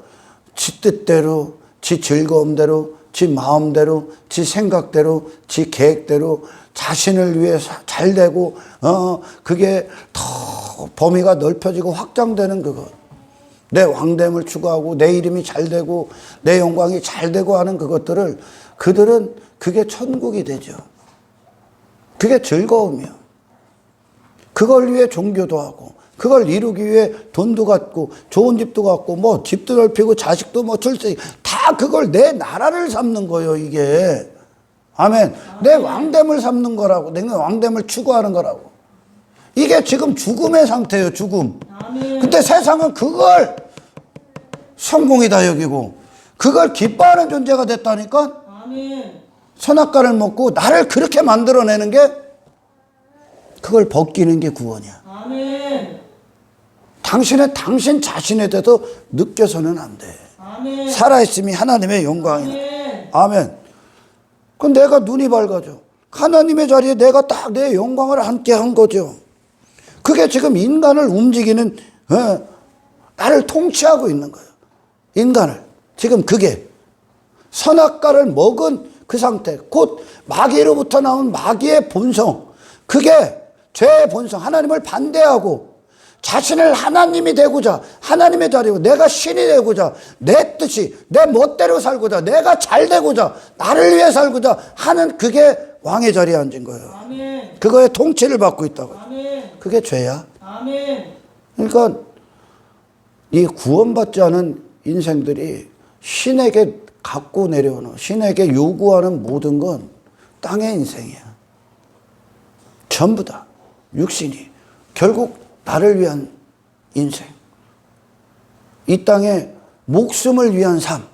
지 뜻대로, 지 즐거움대로, 지 마음대로, 지 생각대로, 지 계획대로 자신을 위해 잘 되고 그게 더 범위가 넓혀지고 확장되는 그것. 내 왕됨을 추구하고 내 이름이 잘 되고 내 영광이 잘 되고 하는 그것들을 그들은 그게 천국이 되죠. 그게 즐거움이요. 그걸 위해 종교도 하고 그걸 이루기 위해 돈도 갖고 좋은 집도 갖고 뭐 집도 넓히고 자식도 뭐 출세 다 그걸 내 나라를 삼는 거예요, 이게. 아멘. 내 왕됨을 삼는 거라고. 내 왕됨을 추구하는 거라고. 이게 지금 죽음의 상태예요, 죽음. 아멘. 근데 세상은 그걸 성공이다 여기고 그걸 기뻐하는 존재가 됐다니까. 아멘. 선악과를 먹고 나를 그렇게 만들어내는 게 그걸 벗기는 게 구원이야. 아멘. 당신은 당신 자신에 대해서 느껴서는 안 돼. 아멘. 살아있음이 하나님의 영광이다. 아멘. 아멘. 그럼 내가 눈이 밝아져. 하나님의 자리에 내가 딱 내 영광을 함께 한 거죠. 그게 지금 인간을 움직이는 나를 통치하고 있는 거예요. 인간을. 지금 그게 선악과를 먹은 그 상태, 곧 마귀로부터 나온 마귀의 본성, 그게 죄의 본성, 하나님을 반대하고 자신을 하나님이 되고자 하나님의 자리고 내가 신이 되고자 내 뜻이 내 멋대로 살고자 내가 잘 되고자 나를 위해 살고자 하는 그게 왕의 자리에 앉은 거예요. 아멘. 그거의 통치를 받고 있다고. 아멘. 그게 죄야. 아멘. 그러니까 이 구원받지 않은 인생들이 신에게 갖고 내려오는, 신에게 요구하는 모든 건 땅의 인생이야. 전부 다. 육신이. 결국 나를 위한 인생. 이 땅에 목숨을 위한 삶.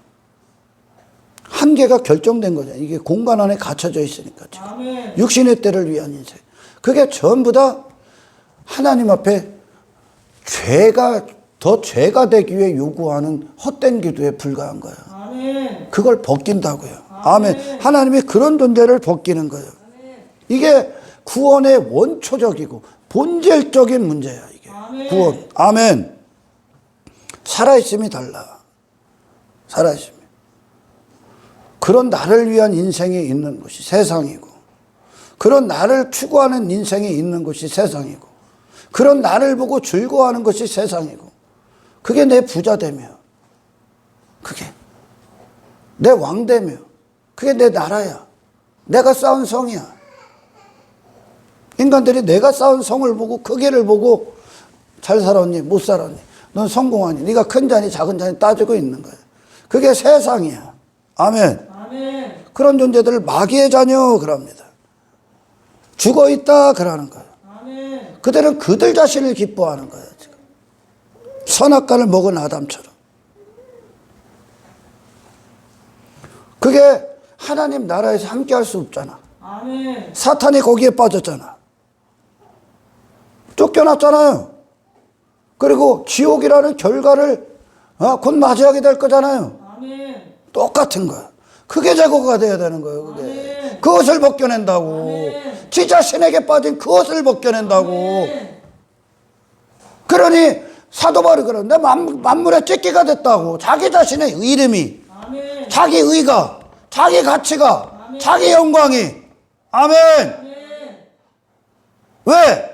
한계가 결정된 거잖아. 이게 공간 안에 갇혀져 있으니까 지금. 아멘. 육신의 때를 위한 인생. 그게 전부 다 하나님 앞에 더 죄가 되기 위해 요구하는 헛된 기도에 불과한 거예요. 아멘. 그걸 벗긴다고요. 아멘. 하나님이 그런 존재를 벗기는 거예요. 이게 구원의 원초적이고 본질적인 문제야, 이게. 아멘. 구원. 아멘. 살아있음이 달라. 살아있음이. 그런 나를 위한 인생이 있는 곳이 세상이고, 그런 나를 추구하는 인생이 있는 곳이 세상이고, 그런 나를 보고 즐거워하는 것이 세상이고, 그게 내 부자되며, 그게 내 왕되며, 그게 내 나라야. 내가 쌓은 성이야. 인간들이 내가 쌓은 성을 보고 크기를 보고 잘 살았니 못 살았니 넌 성공하니 네가 큰 자니 작은 자니 따지고 있는 거야. 그게 세상이야. 아멘. 아멘. 그런 존재들을 마귀의 자녀 그럽니다. 죽어있다 그러는 거예요. 아멘. 그들은 그들 자신을 기뻐하는 거예요. 지금. 선악과를 먹은 아담처럼. 그게 하나님 나라에서 함께 할 수 없잖아. 아멘. 사탄이 거기에 빠졌잖아. 쫓겨났잖아요. 그리고 지옥이라는 결과를 곧 맞이하게 될 거잖아요. 아멘. 똑같은 거야. 그게 제거가 돼야 되는 거예요. 그게. 아멘. 그것을 벗겨낸다고. 아멘. 지 자신에게 빠진 그것을 벗겨낸다고. 아멘. 그러니 사도 바울이 그러는데 만물의 찢기가 됐다고. 자기 자신의 이름이, 아멘. 자기 의가, 자기 가치가, 아멘. 자기 영광이. 아멘. 아멘. 왜?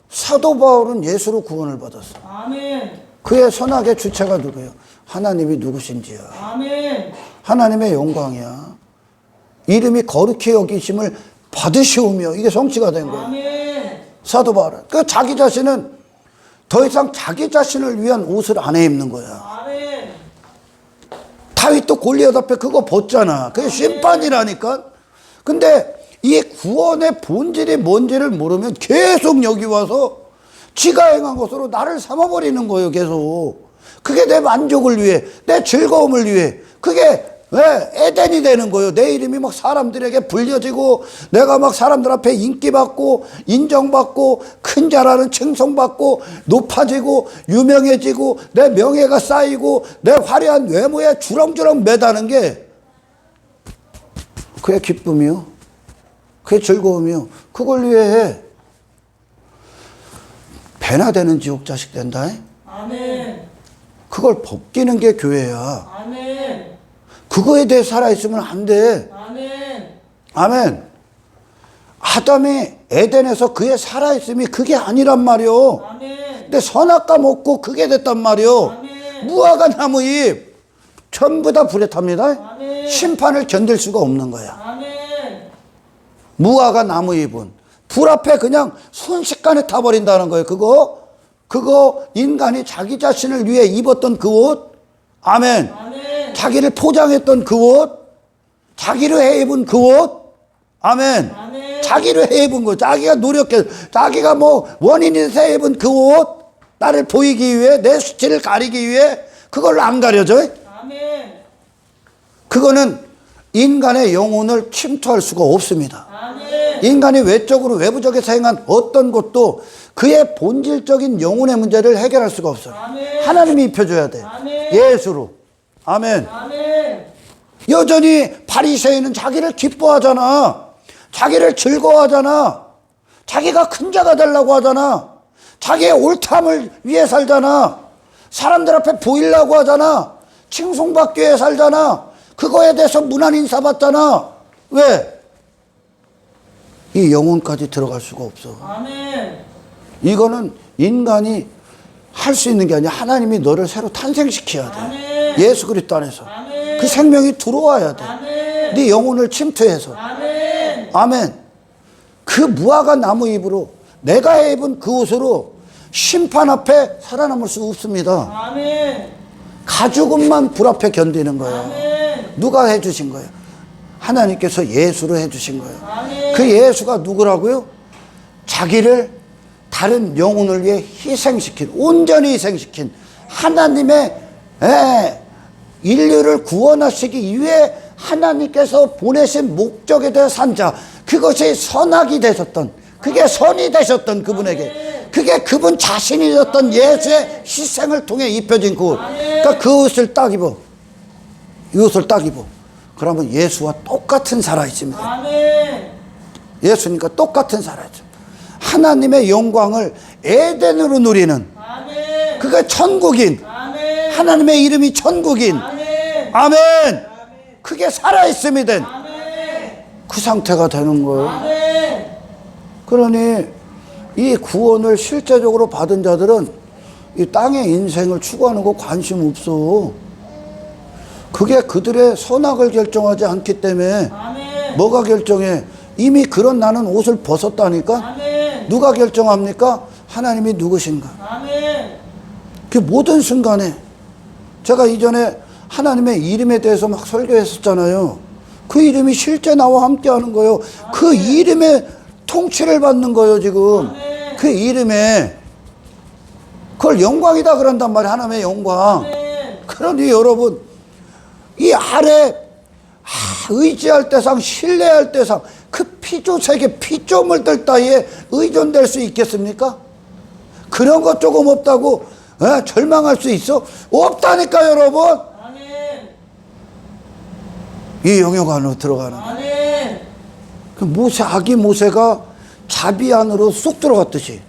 사도 바울은 예수로 구원을 받았어. 아멘. 그의 선악의 주체가 누구예요? 하나님이 누구신지야. 아멘. 하나님의 영광이야. 이름이 거룩히 여기심을 받으시오며 이게 성취가 된 거예요. 아멘. 사도 바울. 그 자기 자신은 더 이상 자기 자신을 위한 옷을 안 해 입는 거야. 아멘. 다윗도 골리앗 앞에 그거 벗잖아. 그게 심판이라니까. 근데 이 구원의 본질이 뭔지를 모르면 계속 여기 와서 지가 행한 것으로 나를 삼아버리는 거예요. 계속. 그게 내 만족을 위해, 내 즐거움을 위해. 그게 왜 에덴이 되는 거예요. 내 이름이 막 사람들에게 불려지고 내가 막 사람들 앞에 인기받고 인정받고 큰 자라는 칭송받고 높아지고 유명해지고 내 명예가 쌓이고 내 화려한 외모에 주렁주렁 매다는 게 그게 기쁨이요. 그게 즐거움이요. 그걸 위해 배나 되는 지옥 자식 된다. 아멘. 그걸 벗기는 게 교회야. 아멘. 그거에 대해 살아있으면 안 돼. 아멘. 아멘. 아담이 에덴에서 그의 살아있음이 그게 아니란 말이요. 아멘. 근데 선악과 먹고 그게 됐단 말이요. 아멘. 무화과 나무잎 전부 다 불에 탑니다. 아멘. 심판을 견딜 수가 없는 거야. 아멘. 무화과 나무잎은 불 앞에 그냥 순식간에 타버린다는 거예요. 그거 인간이 자기 자신을 위해 입었던 그 옷. 아멘. 아멘. 자기를 포장했던 그 옷. 자기를 해 입은 그 옷. 아멘. 아멘. 자기를 해 입은 거. 자기가 노력해. 자기가 뭐 원인이 돼서 해 입은 그 옷. 나를 보이기 위해, 내 수치를 가리기 위해 그걸 안 가려져. 아멘. 그거는 인간의 영혼을 침투할 수가 없습니다. 아멘. 인간이 외적으로 외부적에서 행한 어떤 것도 그의 본질적인 영혼의 문제를 해결할 수가 없어요. 아멘. 하나님이 입혀줘야 돼. 아멘. 예수로. 아멘. 아멘. 여전히 바리새인은 자기를 기뻐하잖아. 자기를 즐거워하잖아. 자기가 큰 자가 되려고 하잖아. 자기의 옳담을 위해 살잖아. 사람들 앞에 보이려고 하잖아. 칭송받기 위해 살잖아. 그거에 대해서 문안 인사 받잖아. 왜? 이 영혼까지 들어갈 수가 없어. 아멘. 이거는 인간이 할 수 있는 게 아니야. 하나님이 너를 새로 탄생시켜야 돼. 아멘. 예수 그리스도 안에서. 아멘. 그 생명이 들어와야 돼. 아멘. 네 영혼을 침투해서. 아멘. 아멘. 그 무화과 나무 잎으로 내가 입은 그 옷으로 심판 앞에 살아남을 수 없습니다. 아멘. 가죽은만 불 앞에 견디는 거예요. 아멘. 누가 해주신 거예요? 하나님께서 예수로 해주신 거예요. 아멘. 그 예수가 누구라고요? 자기를 다른 영혼을 위해 희생시킨, 온전히 희생시킨 하나님의 인류를 구원하시기 위해 하나님께서 보내신 목적에 대해 산 자, 그것이 선악이 되셨던, 그게 선이 되셨던 그분에게, 그게 그분 자신이 되었던 예수의 희생을 통해 입혀진 그 옷. 그러니까 그 옷을 딱 입어. 이 옷을 딱 입어. 그러면 예수와 똑같은 살아있습니다. 아멘. 예수니까 똑같은 살아있습니다. 하나님의 영광을 에덴으로 누리는, 아멘. 그게 천국인, 아멘. 하나님의 이름이 천국인, 아멘. 아멘. 그게 살아있음이 된 그 아멘. 상태가 되는 거예요. 아멘. 그러니 이 구원을 실제적으로 받은 자들은 이 땅의 인생을 추구하는 거 관심 없어. 그게 그들의 선악을 결정하지 않기 때문에. 아멘. 뭐가 결정해? 이미 그런 나는 옷을 벗었다니까. 아멘. 누가 결정합니까? 하나님이 누구신가. 아멘. 그 모든 순간에 제가 이전에 하나님의 이름에 대해서 막 설교했었잖아요. 그 이름이 실제 나와 함께 하는 거예요. 그 이름에 통치를 받는 거예요, 지금. 아멘. 그 이름에. 그걸 영광이다 그런단 말이에요, 하나님의 영광. 아멘. 그러니 여러분, 이 아래 의지할 때상, 신뢰할 때상, 그 피조세계, 피조물들 따위에 의존될 수 있겠습니까? 그런 것 조금 없다고 절망할 수 있어? 없다니까, 여러분. 아멘. 이 영역 안으로 들어가는. 아멘. 그 모세, 아기 모세가 자비 안으로 쏙 들어갔듯이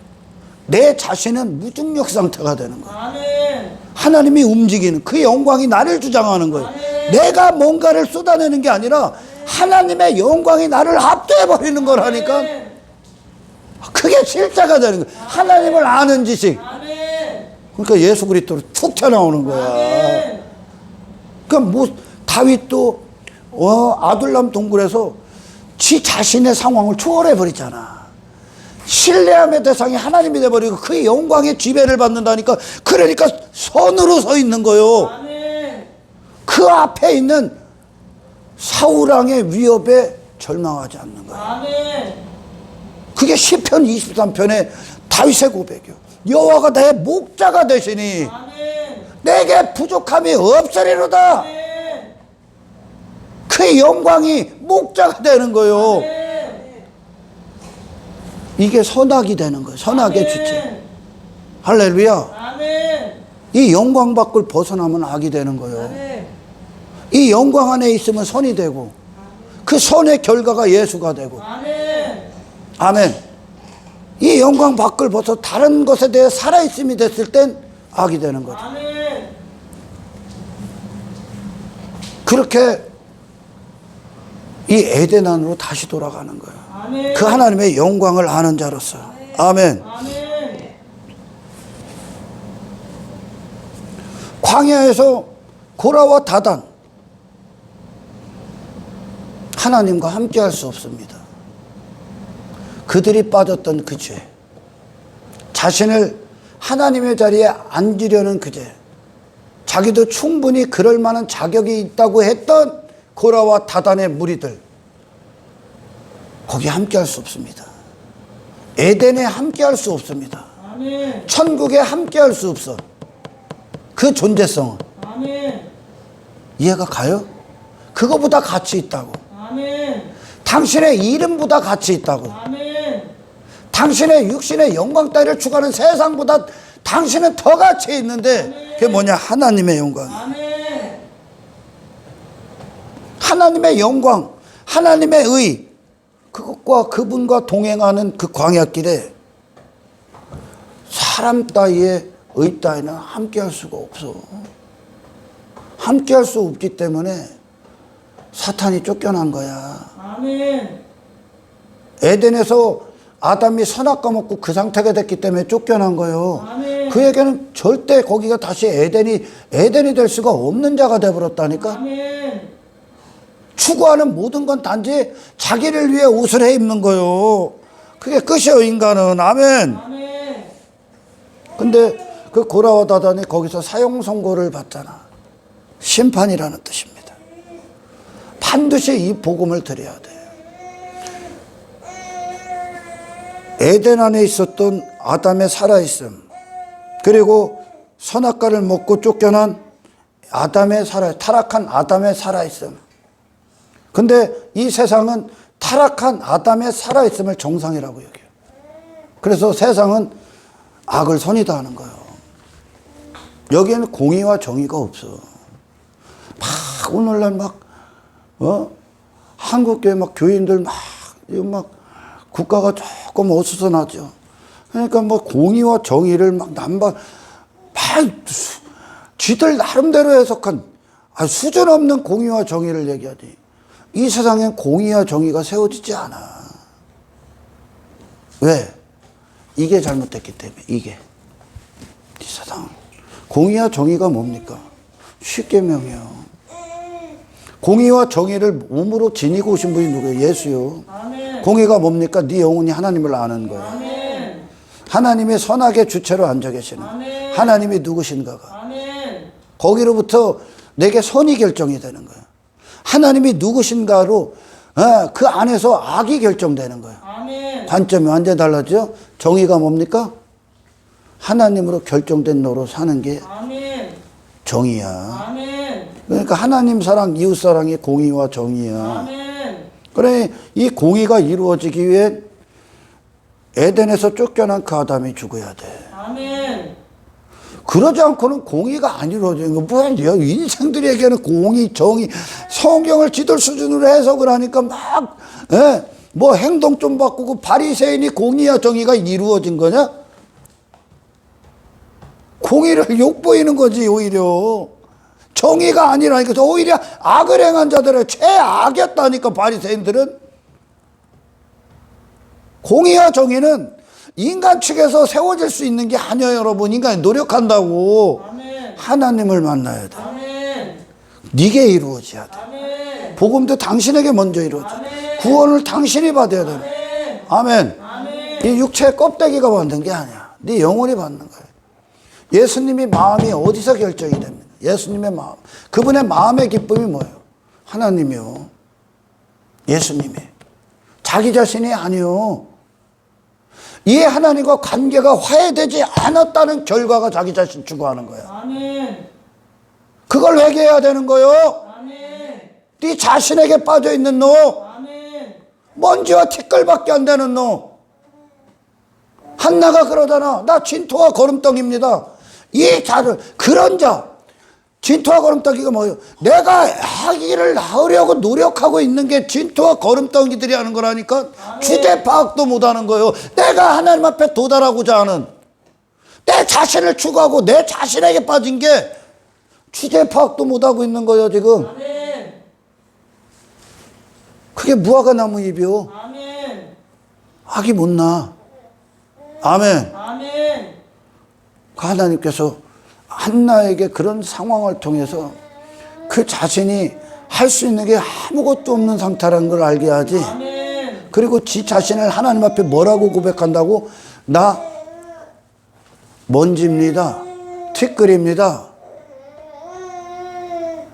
내 자신은 무중력 상태가 되는 거야. 아멘. 하나님이 움직이는 그 영광이 나를 주장하는 거예요. 아멘. 내가 뭔가를 쏟아내는 게 아니라 하나님의 영광이 나를 압도해버리는 거라니까. 아멘. 그게 실제가 되는 거예요. 하나님을 아는 지식. 아멘. 그러니까 예수 그리스도로 툭 튀어나오는 거야. 아멘. 그러니까 다윗도 아둘람 동굴에서 지 자신의 상황을 초월해 버리잖아. 신뢰함의 대상이 하나님이 돼버리고 그의 영광의 지배를 받는다니까. 그러니까 선으로 서 있는 거요. 아멘. 그 앞에 있는 사울왕의 위협에 절망하지 않는 거야. 아멘. 그게 시편 23편의 다윗의 고백이요. 여호와가 내 목자가 되시니 아멘. 내게 부족함이 없으리로다. 아멘. 그의 영광이 목자가 되는 거요. 아멘. 이게 선악이 되는 거예요. 선악의 주체. 할렐루야. 아멘. 이 영광 밖을 벗어나면 악이 되는 거예요. 아멘. 이 영광 안에 있으면 선이 되고 그 선의 결과가 예수가 되고. 아멘. 아멘. 이 영광 밖을 벗어 다른 것에 대해 살아있음이 됐을 땐 악이 되는 거죠. 아멘. 그렇게 이 에덴 안으로 다시 돌아가는 거예요. 아멘. 그 하나님의 영광을 아는 자로서. 아멘. 아멘. 광야에서 고라와 다단 하나님과 함께 할 수 없습니다. 그들이 빠졌던 그 죄, 자신을 하나님의 자리에 앉으려는 그 죄, 자기도 충분히 그럴 만한 자격이 있다고 했던 고라와 다단의 무리들, 거기 함께 할 수 없습니다. 에덴에 함께 할 수 없습니다. 아멘. 천국에 함께 할 수 없어. 그 존재성은. 아멘. 이해가 가요? 그거보다 가치 있다고. 아멘. 당신의 이름보다 가치 있다고. 아멘. 당신의 육신의 영광 따위를 추구하는 세상보다 당신은 더 가치 있는데 그게 뭐냐? 하나님의 영광. 아멘. 하나님의 영광, 하나님의 의, 그것과 그분과 동행하는 그 광야길에 사람 따위의 의 따위는 함께 할 수가 없어. 함께 할 수 없기 때문에 사탄이 쫓겨난 거야. 아멘. 에덴에서 아담이 선악과 먹고 그 상태가 됐기 때문에 쫓겨난 거예요. 아멘. 그에게는 절대 거기가 다시 에덴이 될 수가 없는 자가 되어버렸다니까. 아멘. 추구하는 모든 건 단지 자기를 위해 옷을 해 입는 거예요. 그게 끝이에요, 인간은. 아멘. 아멘. 근데 그 고라와 다단이 거기서 사형 선고를 받잖아. 심판이라는 뜻입니다. 반드시 이 복음을 드려야 돼. 에덴 안에 있었던 아담의 살아있음, 그리고 선악과를 먹고 쫓겨난 타락한 아담의 살아있음. 근데 이 세상은 타락한 아담의 살아있음을 정상이라고 여겨요. 그래서 세상은 악을 선이다 하는 거예요. 여기에는 공의와 정의가 없어. 막 오늘날 한국교회 교인들 막 국가가 조금 어수선하죠. 그러니까 공의와 정의를 쥐들 나름대로 해석한 수준 없는 공의와 정의를 얘기하지. 이 세상엔 공의와 정의가 세워지지 않아. 왜? 이게 잘못됐기 때문에. 이게 이 세상 공의와 정의가 뭡니까? 십계명이요. 공의와 정의를 몸으로 지니고 오신 분이 누구예요? 예수요. 아멘. 공의가 뭡니까? 네 영혼이 하나님을 아는 거예요. 아멘. 하나님의 선악의 주체로 앉아 계시는. 아멘. 하나님이 누구신가가. 아멘. 거기로부터 내게 선이 결정이 되는 거예요. 하나님이 누구신가로 그 안에서 악이 결정되는 거예요. 아멘. 관점이 완전히 달라져. 정의가 뭡니까? 하나님으로 결정된 너로 사는 게 아멘. 정의야. 아멘. 그러니까 하나님 사랑, 이웃 사랑이 공의와 정의야. 아멘. 그래, 이 공의가 이루어지기 위해 에덴에서 쫓겨난 그 아담이 죽어야 돼. 아멘. 그러지 않고는 공의가 안 이루어지는 거. 뭐야, 인생들에게는 공의, 정의, 성경을 지들 수준으로 해석을 하니까 행동 좀 바꾸고 바리새인이 공의와 정의가 이루어진 거냐? 공의를 욕보이는 거지, 오히려. 정의가 아니라니까. 오히려 악을 행한 자들의 최악이었다니까, 바리새인들은. 공의와 정의는 인간 측에서 세워질 수 있는 게 아니에요, 여러분. 인간이 노력한다고. 아멘. 하나님을 만나야 돼. 아멘. 네게 이루어져야 돼. 아멘. 복음도 당신에게 먼저 이루어져. 아멘. 구원을 당신이 받아야 돼. 아멘. 이 육체의 껍데기가 받는 게 아니야. 네 영혼이 받는 거예요. 예수님이 마음이 어디서 결정이 됩니다. 예수님의 마음. 그분의 마음의 기쁨이 뭐예요? 하나님이요. 예수님이. 자기 자신이 아니요. 이 하나님과 관계가 화해되지 않았다는 결과가 자기 자신 추구하는 거야. 아멘. 그걸 회개해야 되는 거요. 아멘. 네 자신에게 빠져있는 너. 아멘. 먼지와 티끌밖에 안 되는 너. 한나가 그러잖아. 나 진토와 거름떡입니다. 이 자를, 그런 자. 진토와 거름떡이가 뭐예요? 내가 아기를 낳으려고 노력하고 있는 게 진토와 거름떡이들이 하는 거라니까. 주제 파악도 못하는 거예요. 내가 하나님 앞에 도달하고자 하는, 내 자신을 추구하고 내 자신에게 빠진 게 주제 파악도 못하고 있는 거예요 지금. 아멘. 그게 무화과 나무 잎이요. 아멘. 악이 못 나. 아멘. 아멘. 하나님께서 한나에게 그런 상황을 통해서 그 자신이 할 수 있는 게 아무것도 없는 상태라는 걸 알게 하지. 아멘. 그리고 지 자신을 하나님 앞에 뭐라고 고백한다고? 나 먼지입니다. 티끌입니다.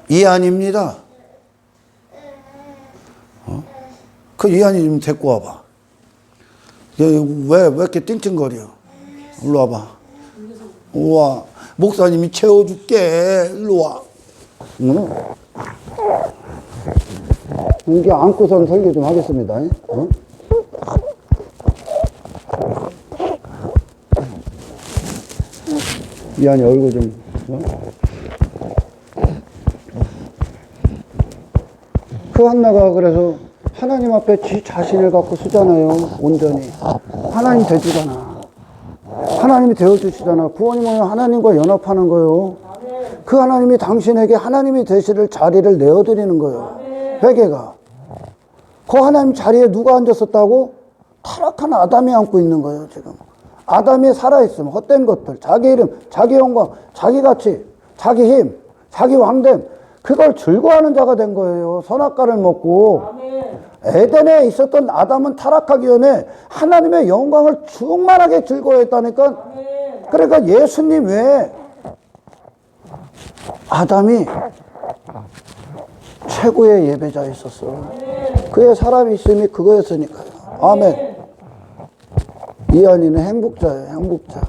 이한입니다. 그 이한이 좀 데리고 와봐. 왜 이렇게 띵띵거려? 일로 와봐. 우와, 목사님이 채워줄게. 일로 와. 응? 이게 안고선 설교 좀 하겠습니다. 응? 이한이 얼굴 좀. 그 한나가 그래서 하나님 앞에 지 자신을 갖고 쓰잖아요. 온전히. 하나님 되주잖아. 하나님이 되어주시잖아. 구원이 뭐냐? 하나님과 연합하는 거예요. 그 하나님이 당신에게 하나님이 되실 자리를 내어드리는 거예요. 회개가. 그 하나님 자리에 누가 앉았었다고? 타락한 아담이 앉고 있는 거예요 지금. 아담이 살아있으면 헛된 것들, 자기 이름, 자기 영광, 자기 가치, 자기 힘, 자기 왕됨, 그걸 즐거워하는 자가 된 거예요. 선악과를 먹고. 에덴에 있었던 아담은 타락하기 전에 하나님의 영광을 충만하게 즐거워했다니까. 그러니까 예수님 외에 아담이 최고의 예배자에 있었어. 그의 사람이 있음이 그거였으니까요. 아멘. 이한이는 행복자예요. 행복자.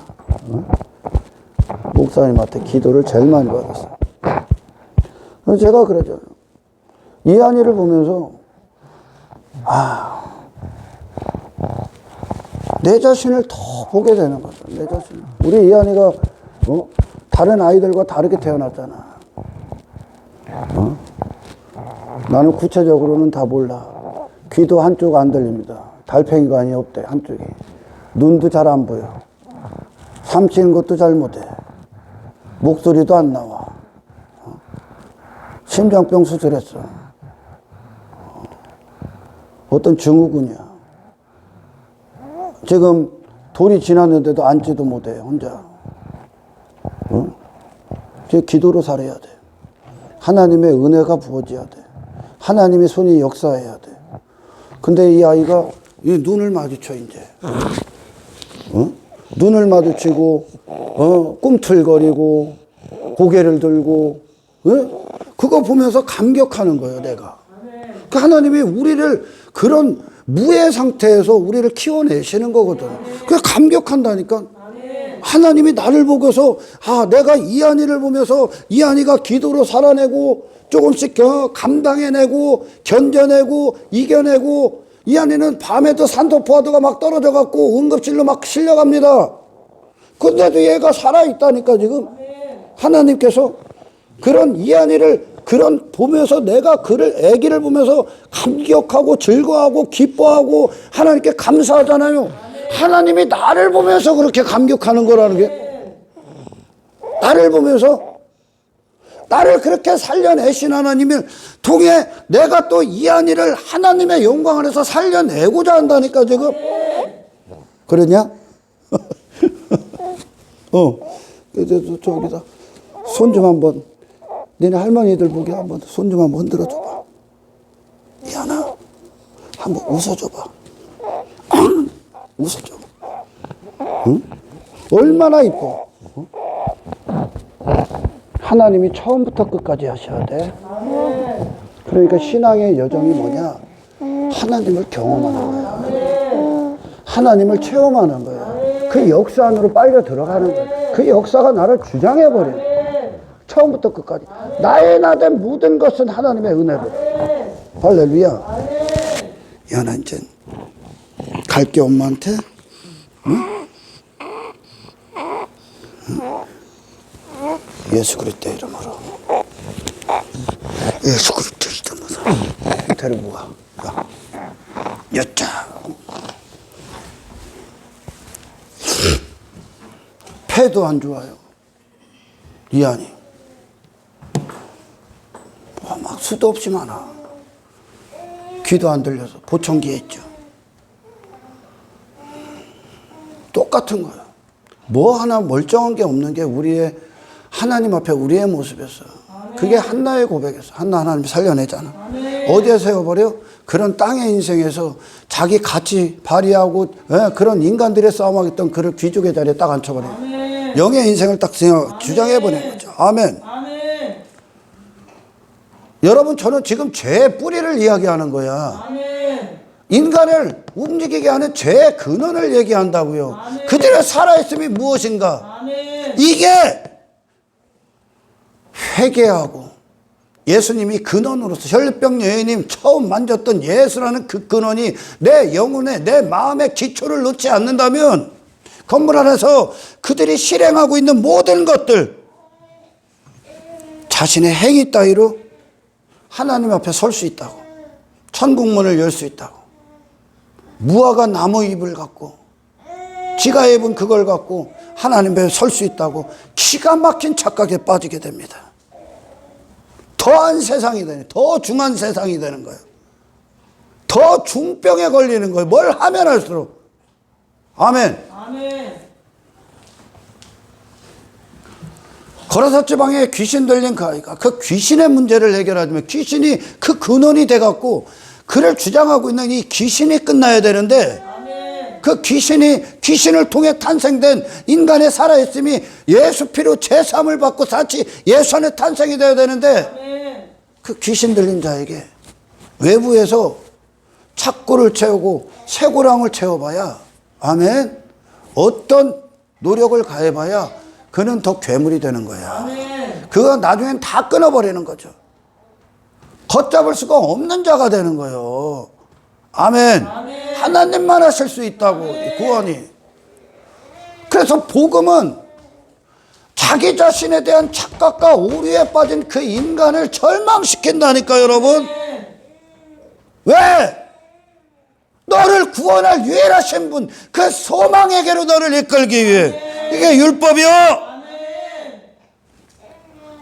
목사님한테 기도를 제일 많이 받았어요. 제가 그러죠. 이한이를 보면서 내 자신을 더 보게 되는 거죠. 내 자신. 우리 이한이가 다른 아이들과 다르게 태어났잖아. 나는 구체적으로는 다 몰라. 귀도 한쪽 안 들립니다. 달팽이관이 없대, 한쪽이. 눈도 잘 안 보여. 삼치는 것도 잘 못해. 목소리도 안 나와. 심장병 수술했어. 어떤 증후군이야. 지금 돌이 지났는데도 앉지도 못해, 혼자. 기도로 살아야 돼. 하나님의 은혜가 부어져야 돼. 하나님의 손이 역사해야 돼. 근데 이 아이가 이 눈을 마주쳐, 이제. 눈을 마주치고, 꿈틀거리고, 고개를 들고, 그거 보면서 감격하는 거예요, 내가. 그 하나님이 우리를 그런 무의 상태에서 우리를 키워내시는 거거든. 그래서 감격한다니까. 하나님이 나를 보고서, 내가 이한이를 보면서 이한이가 기도로 살아내고, 조금씩 감당해내고, 견뎌내고, 이겨내고, 이한이는 밤에도 산소포화도가 막 떨어져갖고 응급실로 막 실려갑니다. 근데도 얘가 살아있다니까, 지금. 하나님께서 그런 이한이를 그런 보면서 내가 그를 아기를 보면서 감격하고 즐거워하고 기뻐하고 하나님께 감사하잖아요. 하나님이 나를 보면서 그렇게 감격하는 거라는 게, 나를 보면서 나를 그렇게 살려내신 하나님을 통해 내가 또 이한이를 하나님의 영광 안에서 살려내고자 한다니까 지금. 그러냐? 저기다 손 좀 한번, 니네 할머니들 보게 한번 손 좀 한번 흔들어 줘봐. 이한아, 한번 웃어줘봐. 웃어줘. 응? 얼마나 이뻐. 어? 하나님이 처음부터 끝까지 하셔야 돼. 그러니까 신앙의 여정이 뭐냐? 하나님을 경험하는 거야. 하나님을 체험하는 거야. 그 역사 안으로 빨려 들어가는 거야. 그 역사가 나를 주장해버려. 처음부터 끝까지. 나의 나된 모든 것은 하나님의 은혜로. 할렐루야. 연아 이제 갈게 엄마한테. 응? 응? 예수 그리스도 이름으로. 예수 그리스도 이름으로. 데리고 가. 여자. 폐도 안 좋아요. 이안이. 막 수도 없이 많아. 귀도 안 들려서 보청기에 있죠. 똑같은 거야. 뭐 하나 멀쩡한 게 없는 게 우리의 하나님 앞에 우리의 모습이었어. 그게 한나의 고백이었어. 한나 하나님이 살려내잖아. 어디에 세워버려? 그런 땅의 인생에서 자기 가치 발휘하고 그런 인간들의 싸움하겠던 그를 귀족의 자리에 딱 앉혀버려. 영의 인생을 딱 주장해버리는 거죠. 아멘. 여러분, 저는 지금 죄의 뿌리를 이야기하는 거야. 인간을 움직이게 하는 죄의 근원을 얘기한다고요. 그들의 살아있음이 무엇인가? 이게 회개하고 예수님이 근원으로서 혈병 여인님 처음 만졌던 예수라는 그 근원이 내 영혼에 내 마음에 기초를 놓지 않는다면 건물 안에서 그들이 실행하고 있는 모든 것들 자신의 행위 따위로 하나님 앞에 설 수 있다고. 천국문을 열 수 있다고. 무화과 나무 잎을 갖고 지가 입은 그걸 갖고 하나님 앞에 설 수 있다고 기가 막힌 착각에 빠지게 됩니다. 더한 세상이 되는, 더 중한 세상이 되는 거예요. 더 중병에 걸리는 거예요. 뭘 하면 할수록. 아멘. 거라사 지방에 귀신 들린 그 아이가 그 귀신의 문제를 해결하자면 귀신이 그 근원이 돼갖고 그를 주장하고 있는 이 귀신이 끝나야 되는데 그 귀신을 통해 탄생된 인간의 살아있음이 예수 피로 제3을 받고 다시 예수 안에 탄생이 되어야 되는데 그 귀신 들린 자에게 외부에서 착고를 채우고 쇠고랑을 채워봐야 아멘 어떤 노력을 가해봐야 그는 더 괴물이 되는 거야. 그거 나중엔 다 끊어버리는 거죠. 걷잡을 수가 없는 자가 되는 거예요. 아멘. 하나님만 하실 수 있다고 구원이. 그래서 복음은 자기 자신에 대한 착각과 오류에 빠진 그 인간을 절망시킨다니까 여러분. 왜? 너를 구원할 유일하신 분 그 소망에게로 너를 이끌기 위해. 이게 율법이요.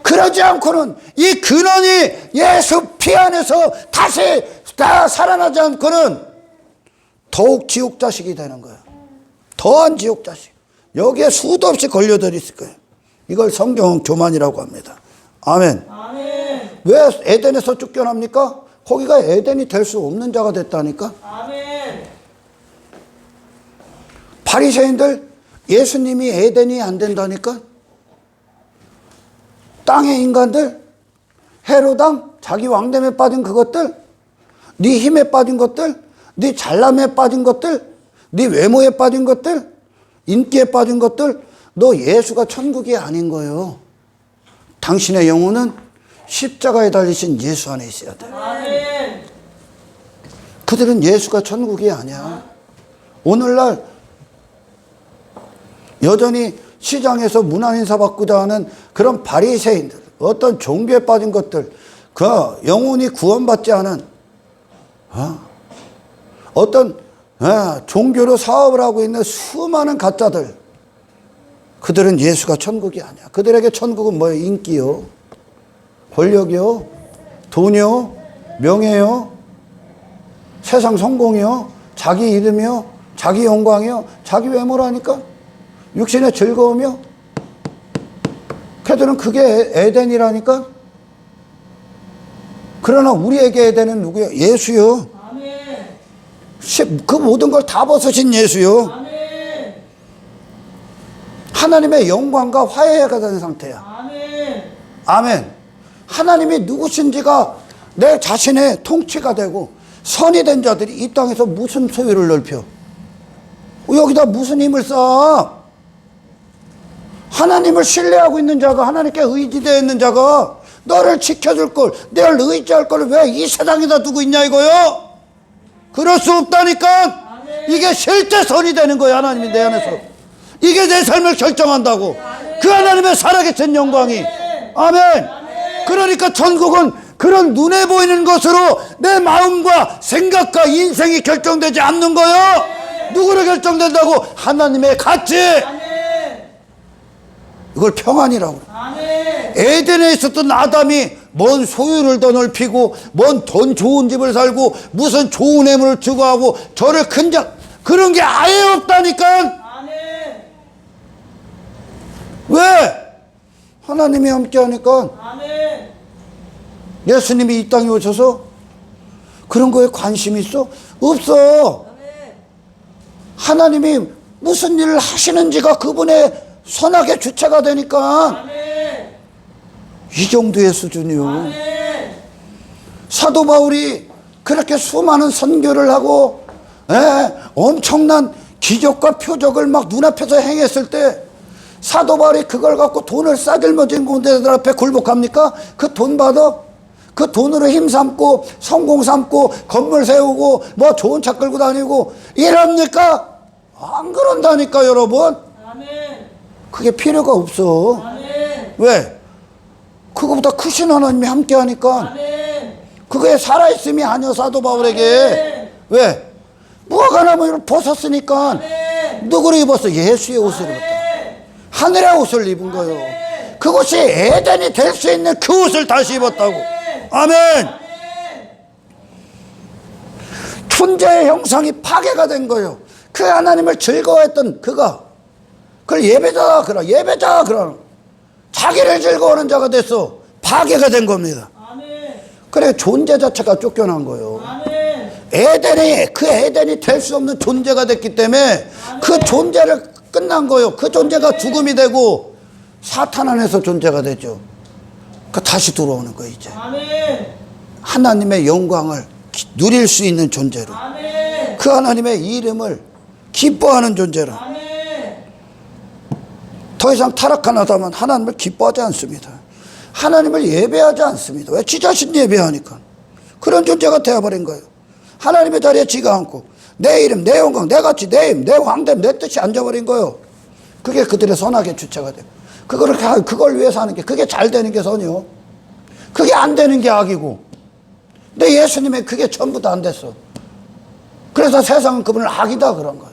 그러지 않고는 이 근원이 예수 피 안에서 다시 다 살아나지 않고는 더욱 지옥 자식이 되는 거예요. 더한 지옥 자식. 여기에 수도 없이 걸려들 있을 거예요. 이걸 성경은 교만이라고 합니다. 아멘. 왜 에덴에서 쫓겨납니까? 거기가 에덴이 될 수 없는 자가 됐다니까. 바리새인들 예수님이 에덴이 안 된다니까. 땅의 인간들 헤롯왕 자기 왕됨에 빠진 그것들 네 힘에 빠진 것들 네 잘남에 빠진 것들 네 외모에 빠진 것들 인기에 빠진 것들 너 예수가 천국이 아닌 거예요. 당신의 영혼은 십자가에 달리신 예수 안에 있어야 돼. 그들은 예수가 천국이 아니야. 오늘날 여전히 시장에서 문안인사 받고자 하는 그런 바리새인들, 어떤 종교에 빠진 것들, 그 영혼이 구원받지 않은 어떤 종교로 사업을 하고 있는 수많은 가짜들, 그들은 예수가 천국이 아니야. 그들에게 천국은 뭐예요? 인기요, 권력이요, 돈이요, 명예요, 세상 성공이요, 자기 이름이요, 자기 영광이요, 자기 외모라니까. 육신의 즐거움이요. 그들은 그게 에덴이라니까. 그러나 우리에게 에덴은 누구예요? 예수요. 그 모든 걸 다 벗으신 예수요. 아멘. 하나님의 영광과 화해가 된 상태야. 아멘. 아멘. 하나님이 누구신지가 내 자신의 통치가 되고 선이 된 자들이 이 땅에서 무슨 소유를 넓혀? 여기다 무슨 힘을 쌓아? 하나님을 신뢰하고 있는 자가, 하나님께 의지되어 있는 자가 너를 지켜줄 걸, 너를 의지할 걸 왜 이 세상에다 두고 있냐 이거요? 그럴 수 없다니까. 아멘. 이게 실제 선이 되는 거야. 하나님이 내 안에서 이게 내 삶을 결정한다고. 그 하나님의 살아계신 영광이. 아멘. 그러니까 천국은 그런 눈에 보이는 것으로 내 마음과 생각과 인생이 결정되지 않는 거요. 누구로 결정된다고? 하나님의 가치. 이걸 평안이라고. 아멘. 에덴에 있었던 아담이 뭔 소유를 더 넓히고 뭔 돈 좋은 집을 살고 무슨 좋은 애물을 추구하고 저를 큰 자, 그런 게 아예 없다니까. 아멘. 왜? 하나님이 함께 하니까. 아멘. 예수님이 이 땅에 오셔서 그런 거에 관심이 있어? 없어. 하나님이 무슨 일을 하시는지가 그분의 선악의 주체가 되니까. 아멘. 이 정도의 수준이요. 아멘. 사도 바울이 그렇게 수많은 선교를 하고 엄청난 기적과 표적을 막 눈앞에서 행했을 때 사도 바울이 그걸 갖고 돈을 싸들머진 군대들 앞에 굴복합니까? 그 돈 받아? 그 돈으로 힘 삼고 성공 삼고 건물 세우고 뭐 좋은 차 끌고 다니고 이럽니까? 안 그런다니까 여러분. 아멘. 그게 필요가 없어. 아멘. 왜? 그거보다 크신 하나님이 함께 하니까. 아멘. 그게 살아있음이 아니야 사도 바울에게. 아멘. 왜? 무화과 나무를 벗었으니까. 아멘. 누구를 입었어? 예수의 옷을 입었다. 하늘의 옷을 입은 거요. 그것이 에덴이 될 수 있는 그 옷을 다시 입었다고. 아멘. 존재의 형상이 파괴가 된 거예요. 그 하나님을 즐거워했던 그가 그걸 예배자 그러 자기를 즐거워하는 자가 됐어. 파괴가 된 겁니다. 아멘. 그래 존재 자체가 쫓겨난 거예요. 아멘. 에덴이 될 수 없는 존재가 됐기 때문에 그 존재를 끝난 거예요. 그 존재가 죽음이 되고 사탄 안에서 존재가 되죠. 그 다시 들어오는 거예요 이제. 아멘. 하나님의 영광을 누릴 수 있는 존재로. 아멘. 그 하나님의 이름을 기뻐하는 존재로. 아멘. 더 이상 타락한 아담은 하나님을 기뻐하지 않습니다. 하나님을 예배하지 않습니다. 왜? 지 자신 예배하니까. 그런 존재가 되어버린 거예요. 하나님의 자리에 지가 않고 내 이름, 내 영광, 내 가치, 내 힘, 내 왕됨, 내 뜻이 앉아버린 거예요. 그게 그들의 선악의 주체가 되고 그걸 위해서 하는 게, 그게 잘 되는 게 선이요. 그게 안 되는 게 악이고. 근데 예수님의 그게 전부 다 안 됐어. 그래서 세상은 그분을 악이다 그런 거예요.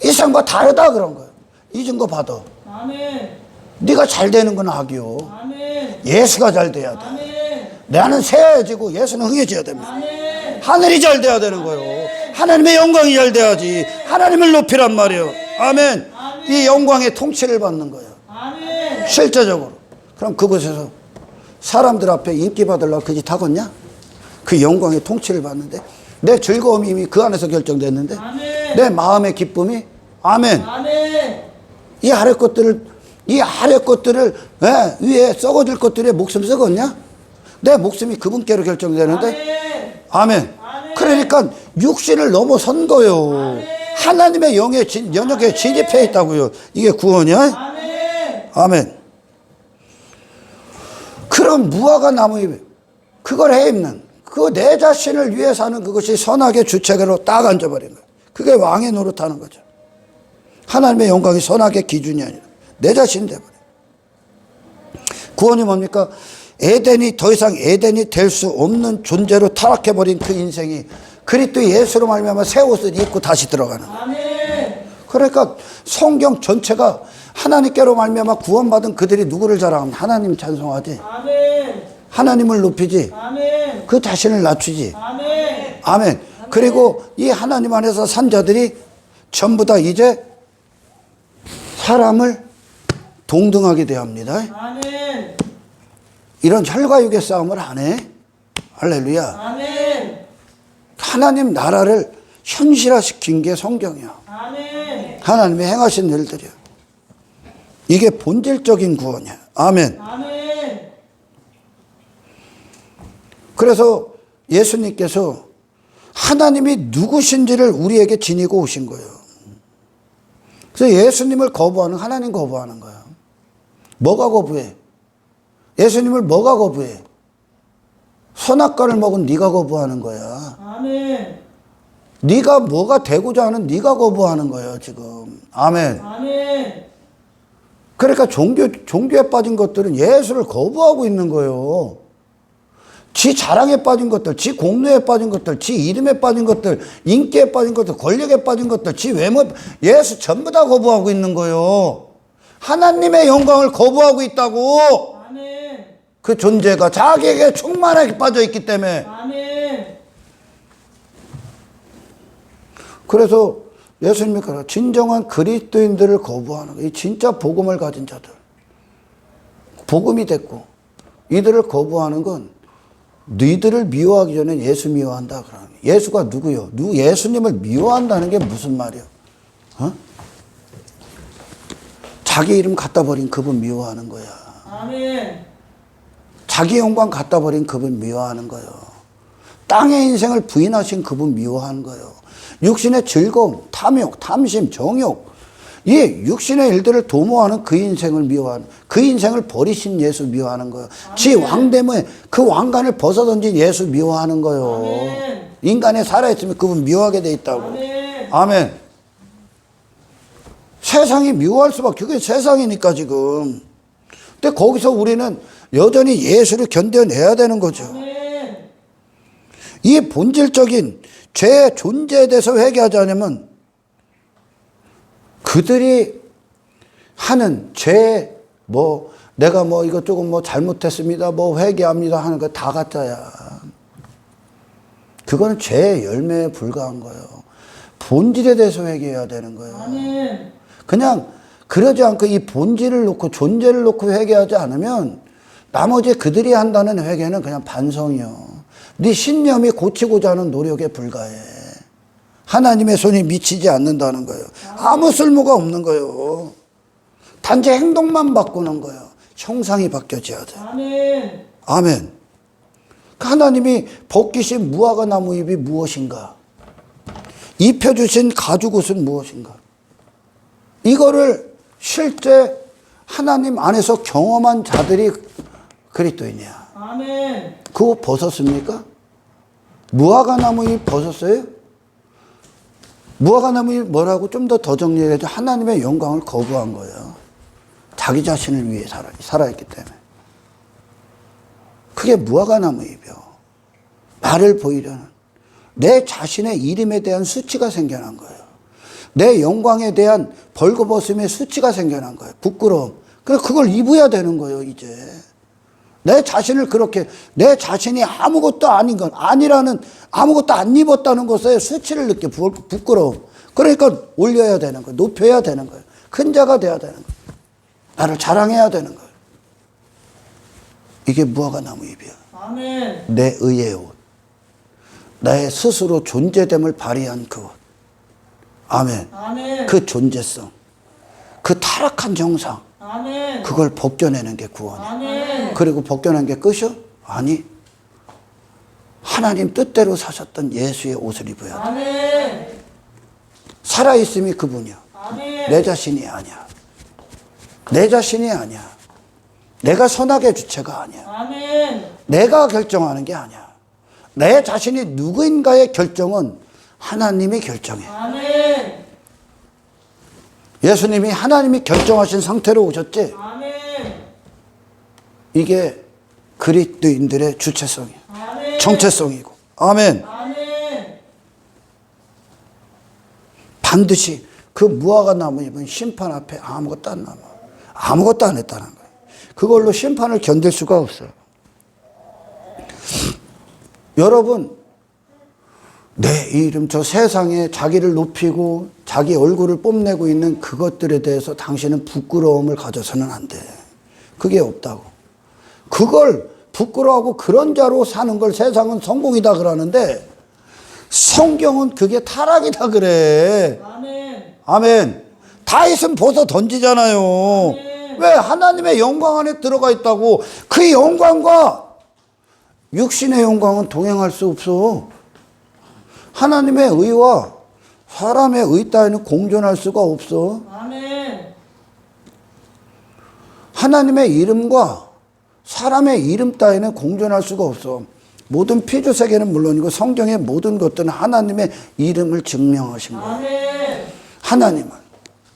이 세상과 다르다 그런 거예요. 이 증거 받아. 아멘. 네가 잘 되는 건 악이요. 아멘. 예수가 잘 돼야 돼. 아멘. 나는 세해지고 예수는 흥해져야 됩니다. 아멘. 하늘이 잘 돼야 되는 거예요. 하나님의 영광이 잘 돼야지. 하나님을 높이란 말이에요. 아멘. 이 영광의 통치를 받는 거예요. 아멘. 실제적으로. 그럼 그곳에서 사람들 앞에 인기 받으려고 그 짓 하겠냐? 그 영광의 통치를 받는데 내 즐거움이 이미 그 안에서 결정됐는데 아멘. 내 마음의 기쁨이 아멘. 아멘. 이 아래 것들을 위에 썩어질 것들에 목숨 썩었냐? 내 목숨이 그분께로 결정되는데 아멘. 그러니까 육신을 넘어선 거요. 하나님의 영의 영역에 진입해 있다고요. 이게 구원이야? 아멘. 아멘. 그런 무화과 나무 잎, 그걸 해입는 그 내 자신을 위해 사는 그것이 선악의 주체로 딱 앉아버린 거예요. 그게 왕의 노릇하는 거죠. 하나님의 영광이 선악의 기준이 아니라 내 자신이 돼버려요. 구원이 뭡니까? 더 이상 에덴이 될 수 없는 존재로 타락해버린 그 인생이 그리스도 예수로 말미암아 새 옷을 입고 다시 들어가는 거예요. 아멘. 그러니까 성경 전체가 하나님께로 말미암아 구원받은 그들이 누구를 자랑하면 하나님 찬송하지. 아멘. 하나님을 높이지. 아멘. 그 자신을 낮추지. 아멘. 아멘. 그리고 이 하나님 안에서 산 자들이 전부 다 이제 사람을 동등하게 대합니다. 아멘. 이런 혈과 육의 싸움을 안 해. 할렐루야. 아멘. 하나님 나라를 현실화시킨 게 성경이야. 아멘. 하나님이 행하신 일들이야. 이게 본질적인 구원이야. 아멘. 아멘. 그래서 예수님께서 하나님이 누구신지를 우리에게 지니고 오신 거예요. 그래서 예수님을 거부하는 하나님 거부하는 거야. 뭐가 거부해? 예수님을 뭐가 거부해? 선악과를 먹은 네가 거부하는 거야. 아멘. 네가 뭐가 되고자 하는 네가 거부하는 거예요, 지금. 아멘. 아멘. 그러니까 종교에 빠진 것들은 예수를 거부하고 있는 거예요. 지 자랑에 빠진 것들, 지 공로에 빠진 것들, 지 이름에 빠진 것들, 인기에 빠진 것들, 권력에 빠진 것들, 지 외모, 예수 전부 다 거부하고 있는 거예요. 하나님의 영광을 거부하고 있다고. 아멘. 그 존재가 자기에게 충만하게 빠져 있기 때문에. 아멘. 그래서 예수님이 그래 진정한 그리스도인들을 거부하는 거예요. 이 진짜 복음을 가진 자들. 복음이 됐고 이들을 거부하는 건 너희들을 미워하기 전에 예수 미워한다 그러는 거예요. 예수가 누구요? 예수님을 미워한다는 게 무슨 말이요? 어? 자기 이름 갖다 버린 그분 미워하는 거야. 아멘. 자기 영광 갖다 버린 그분 미워하는 거예요. 땅의 인생을 부인하신 그분 미워하는 거예요. 육신의 즐거움, 탐욕, 탐심, 정욕, 이 육신의 일들을 도모하는 그 인생을 미워하는, 그 인생을 버리신 예수 미워하는 거예요. 지 왕됨에 그 왕관을 벗어던진 예수 미워하는 거예요. 아멘. 인간에 살아있으면 그분 미워하게 돼 있다고. 아멘. 아멘. 세상이 미워할 수밖에, 그게 세상이니까 지금. 근데 거기서 우리는 여전히 예수를 견뎌내야 되는 거죠. 아멘. 이 본질적인 죄의 존재에 대해서 회개하지 않으면 그들이 하는 죄, 내가 이것 조금 잘못했습니다, 회개합니다 하는 거 다 가짜야. 그거는 죄의 열매에 불과한 거예요. 본질에 대해서 회개해야 되는 거예요. 아멘. 그냥 그러지 않고 이 본질을 놓고 존재를 놓고 회개하지 않으면 나머지 그들이 한다는 회개는 그냥 반성이요. 네 신념이 고치고자 하는 노력에 불과해. 하나님의 손이 미치지 않는다는 거예요. 아무 쓸모가 없는 거예요. 단지 행동만 바꾸는 거예요. 형상이 바뀌어져야 돼. 아멘. 아멘. 하나님이 벗기신 무화과 나무 잎이 무엇인가? 입혀주신 가죽옷은 무엇인가? 이거를 실제 하나님 안에서 경험한 자들이 그리스도인이야. 아멘. 그거 벗었습니까? 무화과 나무 잎 벗었어요? 무화과 나무 잎 뭐라고 좀 더 정리해야죠. 하나님의 영광을 거부한 거예요. 자기 자신을 위해 살아있기 때문에. 그게 무화과 나무 잎이요. 나를 보이려는 내 자신의 이름에 대한 수치가 생겨난 거예요. 내 영광에 대한 벌거벗음의 수치가 생겨난 거예요. 부끄러움. 그래서 그걸 입어야 되는 거예요, 이제. 내 자신을 그렇게, 내 자신이 아무것도 아닌 건, 아니라는, 아무것도 안 입었다는 것에 수치를 느껴, 부끄러움. 그러니까 올려야 되는 거예요. 높여야 되는 거예요. 큰 자가 돼야 되는 거예요. 나를 자랑해야 되는 거예요. 이게 무화과 나무 잎이야. 아멘. 내 의의 옷. 나의 스스로 존재됨을 발휘한 그 옷. 아멘. 아멘. 그 존재성. 그 타락한 정상. 아멘. 그걸 벗겨내는 게 구원이야. 아멘. 그리고 벗겨낸 게 끝이요? 아니. 하나님 뜻대로 사셨던 예수의 옷을 입어야 돼. 아멘. 살아있음이 그분이야. 아멘. 내 자신이 아니야. 내 자신이 아니야. 내가 선악의 주체가 아니야. 아멘. 내가 결정하는 게 아니야. 내 자신이 누구인가의 결정은 하나님이 결정해. 아멘. 예수님이 하나님이 결정하신 상태로 오셨지? 아멘. 이게 그리스도인들의 주체성이야. 아멘. 정체성이고. 아멘. 아멘. 반드시 그 무화과 나무 잎은 심판 앞에 아무것도 안 남아. 아무것도 안 했다는 거예요. 그걸로 심판을 견딜 수가 없어요. 여러분, 내 이름, 저 세상에 자기를 높이고 자기 얼굴을 뽐내고 있는 그것들에 대해서 당신은 부끄러움을 가져서는 안 돼. 그게 없다고. 그걸 부끄러워하고 그런 자로 사는 걸 세상은 성공이다 그러는데 성경은 그게 타락이다 그래. 아멘. 아멘. 다윗은 벗어 던지잖아요. 아멘. 왜? 하나님의 영광 안에 들어가 있다고. 그 영광과 육신의 영광은 동행할 수 없어. 하나님의 의와 사람의 의 따위는 공존할 수가 없어. 아멘. 하나님의 이름과 사람의 이름 따위는 공존할 수가 없어. 모든 피조 세계는 물론이고 성경의 모든 것들은 하나님의 이름을 증명하신 거예요. 아멘. 하나님은.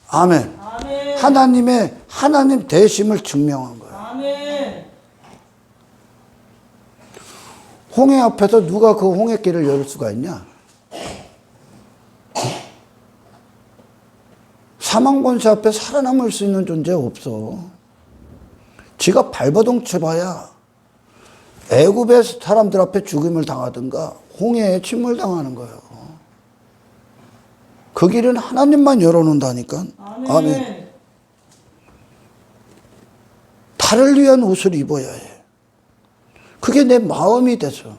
아멘. 아멘. 하나님의 하나님 되심을 증명한 거예요. 아멘. 홍해 앞에서 누가 그 홍해길을 열 수가 있냐? 사망 권세 앞에 살아남을 수 있는 존재 없어. 지가 발버둥 쳐봐야 애굽의 사람들 앞에 죽임을 당하든가 홍해에 침몰당하는 거예요. 그 길은 하나님만 열어놓는다니까. 아멘. 아멘. 달을 위한 옷을 입어야 해. 그게 내 마음이 돼서,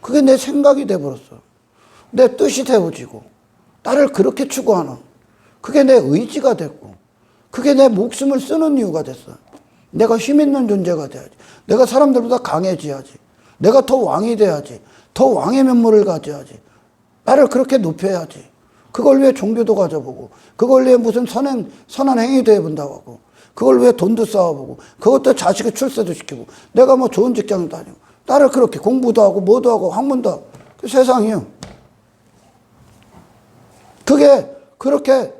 그게 내 생각이 돼버렸어. 내 뜻이 되어지고 나를 그렇게 추구하는, 그게 내 의지가 됐고, 그게 내 목숨을 쓰는 이유가 됐어. 내가 힘 있는 존재가 돼야지. 내가 사람들보다 강해져야지. 내가 더 왕이 돼야지. 더 왕의 면모를 가져야지. 나를 그렇게 높여야지. 그걸 위해 종교도 가져보고, 그걸 위해 무슨 선한 행위도 해본다고 하고, 그걸 위해 돈도 쌓아보고, 그것도 자식의 출세도 시키고, 내가 뭐 좋은 직장도 다니고, 나를 그렇게 공부도 하고, 뭐도 하고, 학문도 하고, 그 세상이요. 그게 그렇게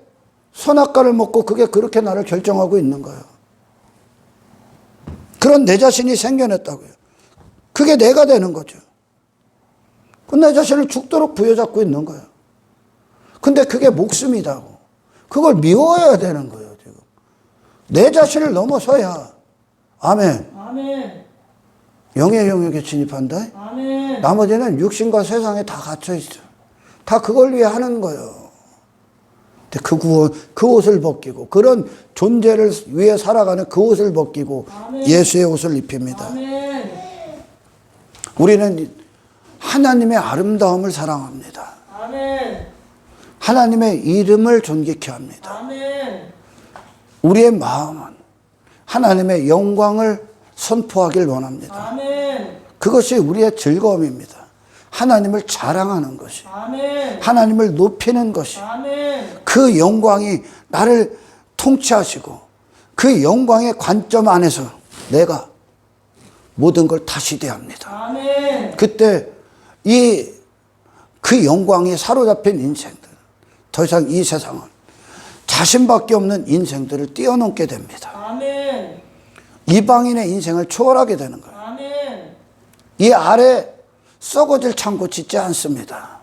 선악과를 먹고 그게 그렇게 나를 결정하고 있는 거예요. 그런 내 자신이 생겨났다고요. 그게 내가 되는 거죠. 그 내 자신을 죽도록 부여잡고 있는 거예요. 근데 그게 목숨이다고. 그걸 미워해야 되는 거예요, 지금. 내 자신을 넘어서야. 아멘. 아멘. 영의 영역에 진입한다. 아멘. 나머지는 육신과 세상에 다 갇혀 있어. 다 그걸 위해 하는 거예요. 그 옷을 벗기고, 그런 존재를 위해 살아가는 그 옷을 벗기고, 아멘. 예수의 옷을 입힙니다. 아멘. 우리는 하나님의 아름다움을 사랑합니다. 아멘. 하나님의 이름을 존귀케 합니다. 아멘. 우리의 마음은 하나님의 영광을 선포하길 원합니다. 아멘. 그것이 우리의 즐거움입니다. 하나님을 자랑하는 것이, 아멘. 하나님을 높이는 것이, 아멘. 그 영광이 나를 통치하시고 그 영광의 관점 안에서 내가 모든 걸 다시 대합니다. 아멘. 그때 그 영광에 사로잡힌 인생들, 더 이상 이 세상은 자신밖에 없는 인생들을 뛰어넘게 됩니다. 아멘. 이방인의 인생을 초월하게 되는 거예요. 아멘. 이 아래 썩어질 창고 짓지 않습니다.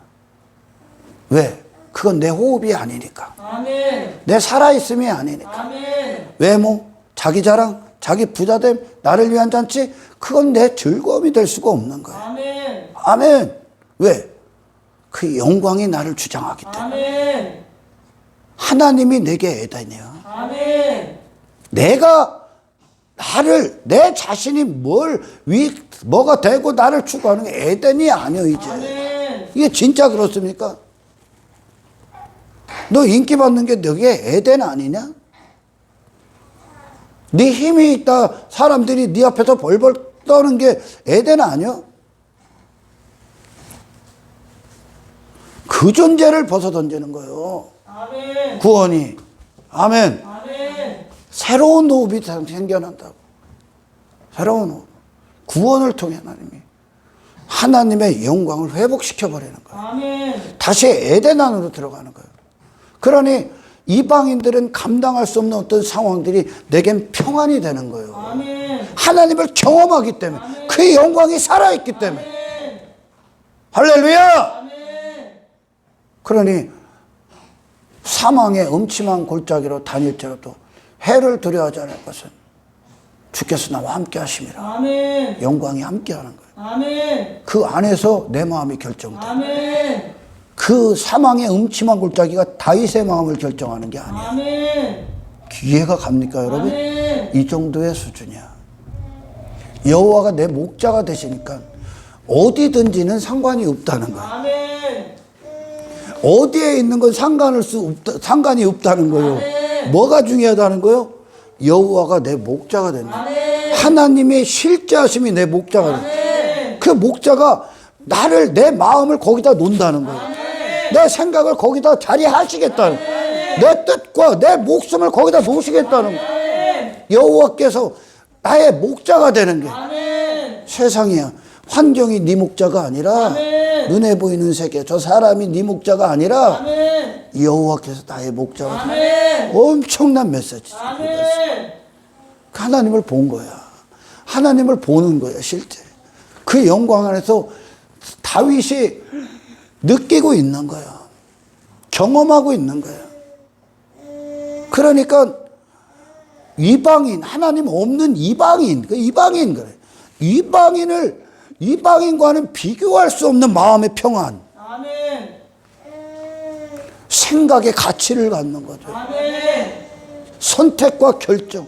왜? 그건 내 호흡이 아니니까. 아멘. 내 살아있음이 아니니까. 아멘. 외모, 자기 자랑, 자기 부자됨, 나를 위한 잔치, 그건 내 즐거움이 될 수가 없는 거예요. 아멘. 아멘. 왜? 그 영광이 나를 주장하기 때문에. 아멘. 하나님이 내게 에덴이야. 아멘. 내 자신이 뭐가 되고 나를 추구하는 게 에덴이 아니야, 이제. 아멘. 이게 진짜 그렇습니까? 너 인기 받는 게 너게 에덴 아니냐? 네 힘이 있다, 사람들이 네 앞에서 벌벌 떠는 게 에덴 아니야? 그 존재를 벗어 던지는 거예요. 아멘. 구원이. 아멘. 아멘. 새로운 호흡이 생겨난다고. 새로운 호흡. 구원을 통해 하나님의 영광을 회복시켜버리는 거예요. 아멘. 다시 에덴 안으로 들어가는 거예요. 그러니 이방인들은 감당할 수 없는 어떤 상황들이 내겐 평안이 되는 거예요. 아멘. 하나님을 경험하기 때문에, 아멘. 그의 영광이 살아있기 때문에. 아멘. 할렐루야! 아멘. 그러니 사망의 음침한 골짜기로 다닐지라도 해를 두려워하지 않을 것은 주께서 나와 함께 하심이라. 아멘. 영광이 함께 하는 거예요. 아멘. 그 안에서 내 마음이 결정돼. 아멘. 그 사망의 음침한 골짜기가 다윗의 마음을 결정하는 게 아니야. 아멘. 이해가 갑니까, 여러분? 아멘. 이 정도의 수준이야. 여호와가 내 목자가 되시니까 어디든지는 상관이 없다는 거예요. 아멘. 어디에 있는 건 상관이 없다는 거예요. 아멘. 뭐가 중요하다는 거예요? 여호와가 내 목자가 된다. 아멘. 하나님의 실제하심이 내 목자가 된다. 아멘. 그 목자가 내 마음을 거기다 놓는다는 거예요. 아멘. 내 생각을 거기다 자리하시겠다는 거예요. 내 뜻과 내 목숨을 거기다 놓으시겠다는 거예요. 아멘. 여호와께서 나의 목자가 되는 게 아멘. 세상이야. 환경이 네 목자가 아니라 아멘. 눈에 보이는 세계, 저 사람이 네 목자가 아니라 아멘. 여호와께서 나의 목자가 되는 아멘. 엄청난 메시지죠. 아멘. 하나님을 본 거야. 하나님을 보는 거야, 실제. 그 영광 안에서 다윗이 느끼고 있는 거야. 경험하고 있는 거야. 그러니까 이방인, 하나님 없는 이방인, 그 이방인 그래. 이방인과는 비교할 수 없는 마음의 평안, 아멘. 생각의 가치를 갖는 거죠. 아멘. 선택과 결정.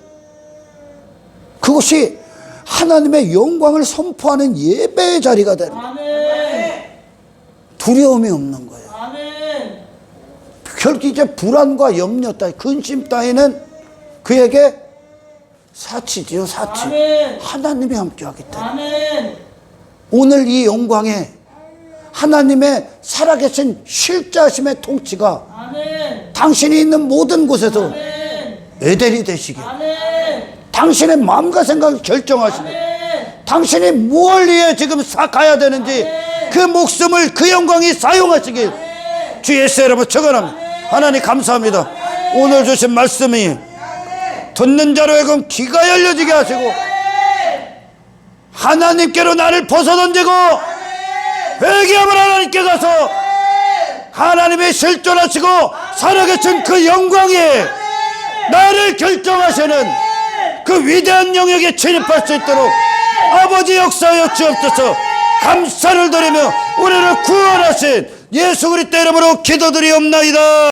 그것이 하나님의 영광을 선포하는 예배의 자리가 되는 거예요. 아멘. 두려움이 없는 거예요. 아멘. 결국 이제 불안과 염려 따위, 근심 따위는 그에게 사치지요, 사치. 아멘. 하나님이 함께하기 때문에. 아멘. 오늘 이 영광에 하나님의 살아계신 실자심의 통치가 아멘. 당신이 있는 모든 곳에서 아멘. 에델이 되시게, 아멘. 당신의 마음과 생각을 결정하시고, 당신이 무엇을 위해 지금 가야 되는지 그 목숨을 그 영광이 사용하시길 주 예수 이름으로 축원합니다. 하나님 감사합니다. 오늘 주신 말씀이 듣는 자로 하여금 귀가 열려지게 하시고 하나님께로 나를 벗어던지고 회개하면 하나님께 가서 하나님의 실존하시고 살아계신 그 영광이 나를 결정하시는 그 위대한 영역에 진입할 수 있도록 아버지 역사하여 주옵소서. 감사를 드리며 우리를 구원하신 예수 그리스도 이름으로 기도드리옵나이다.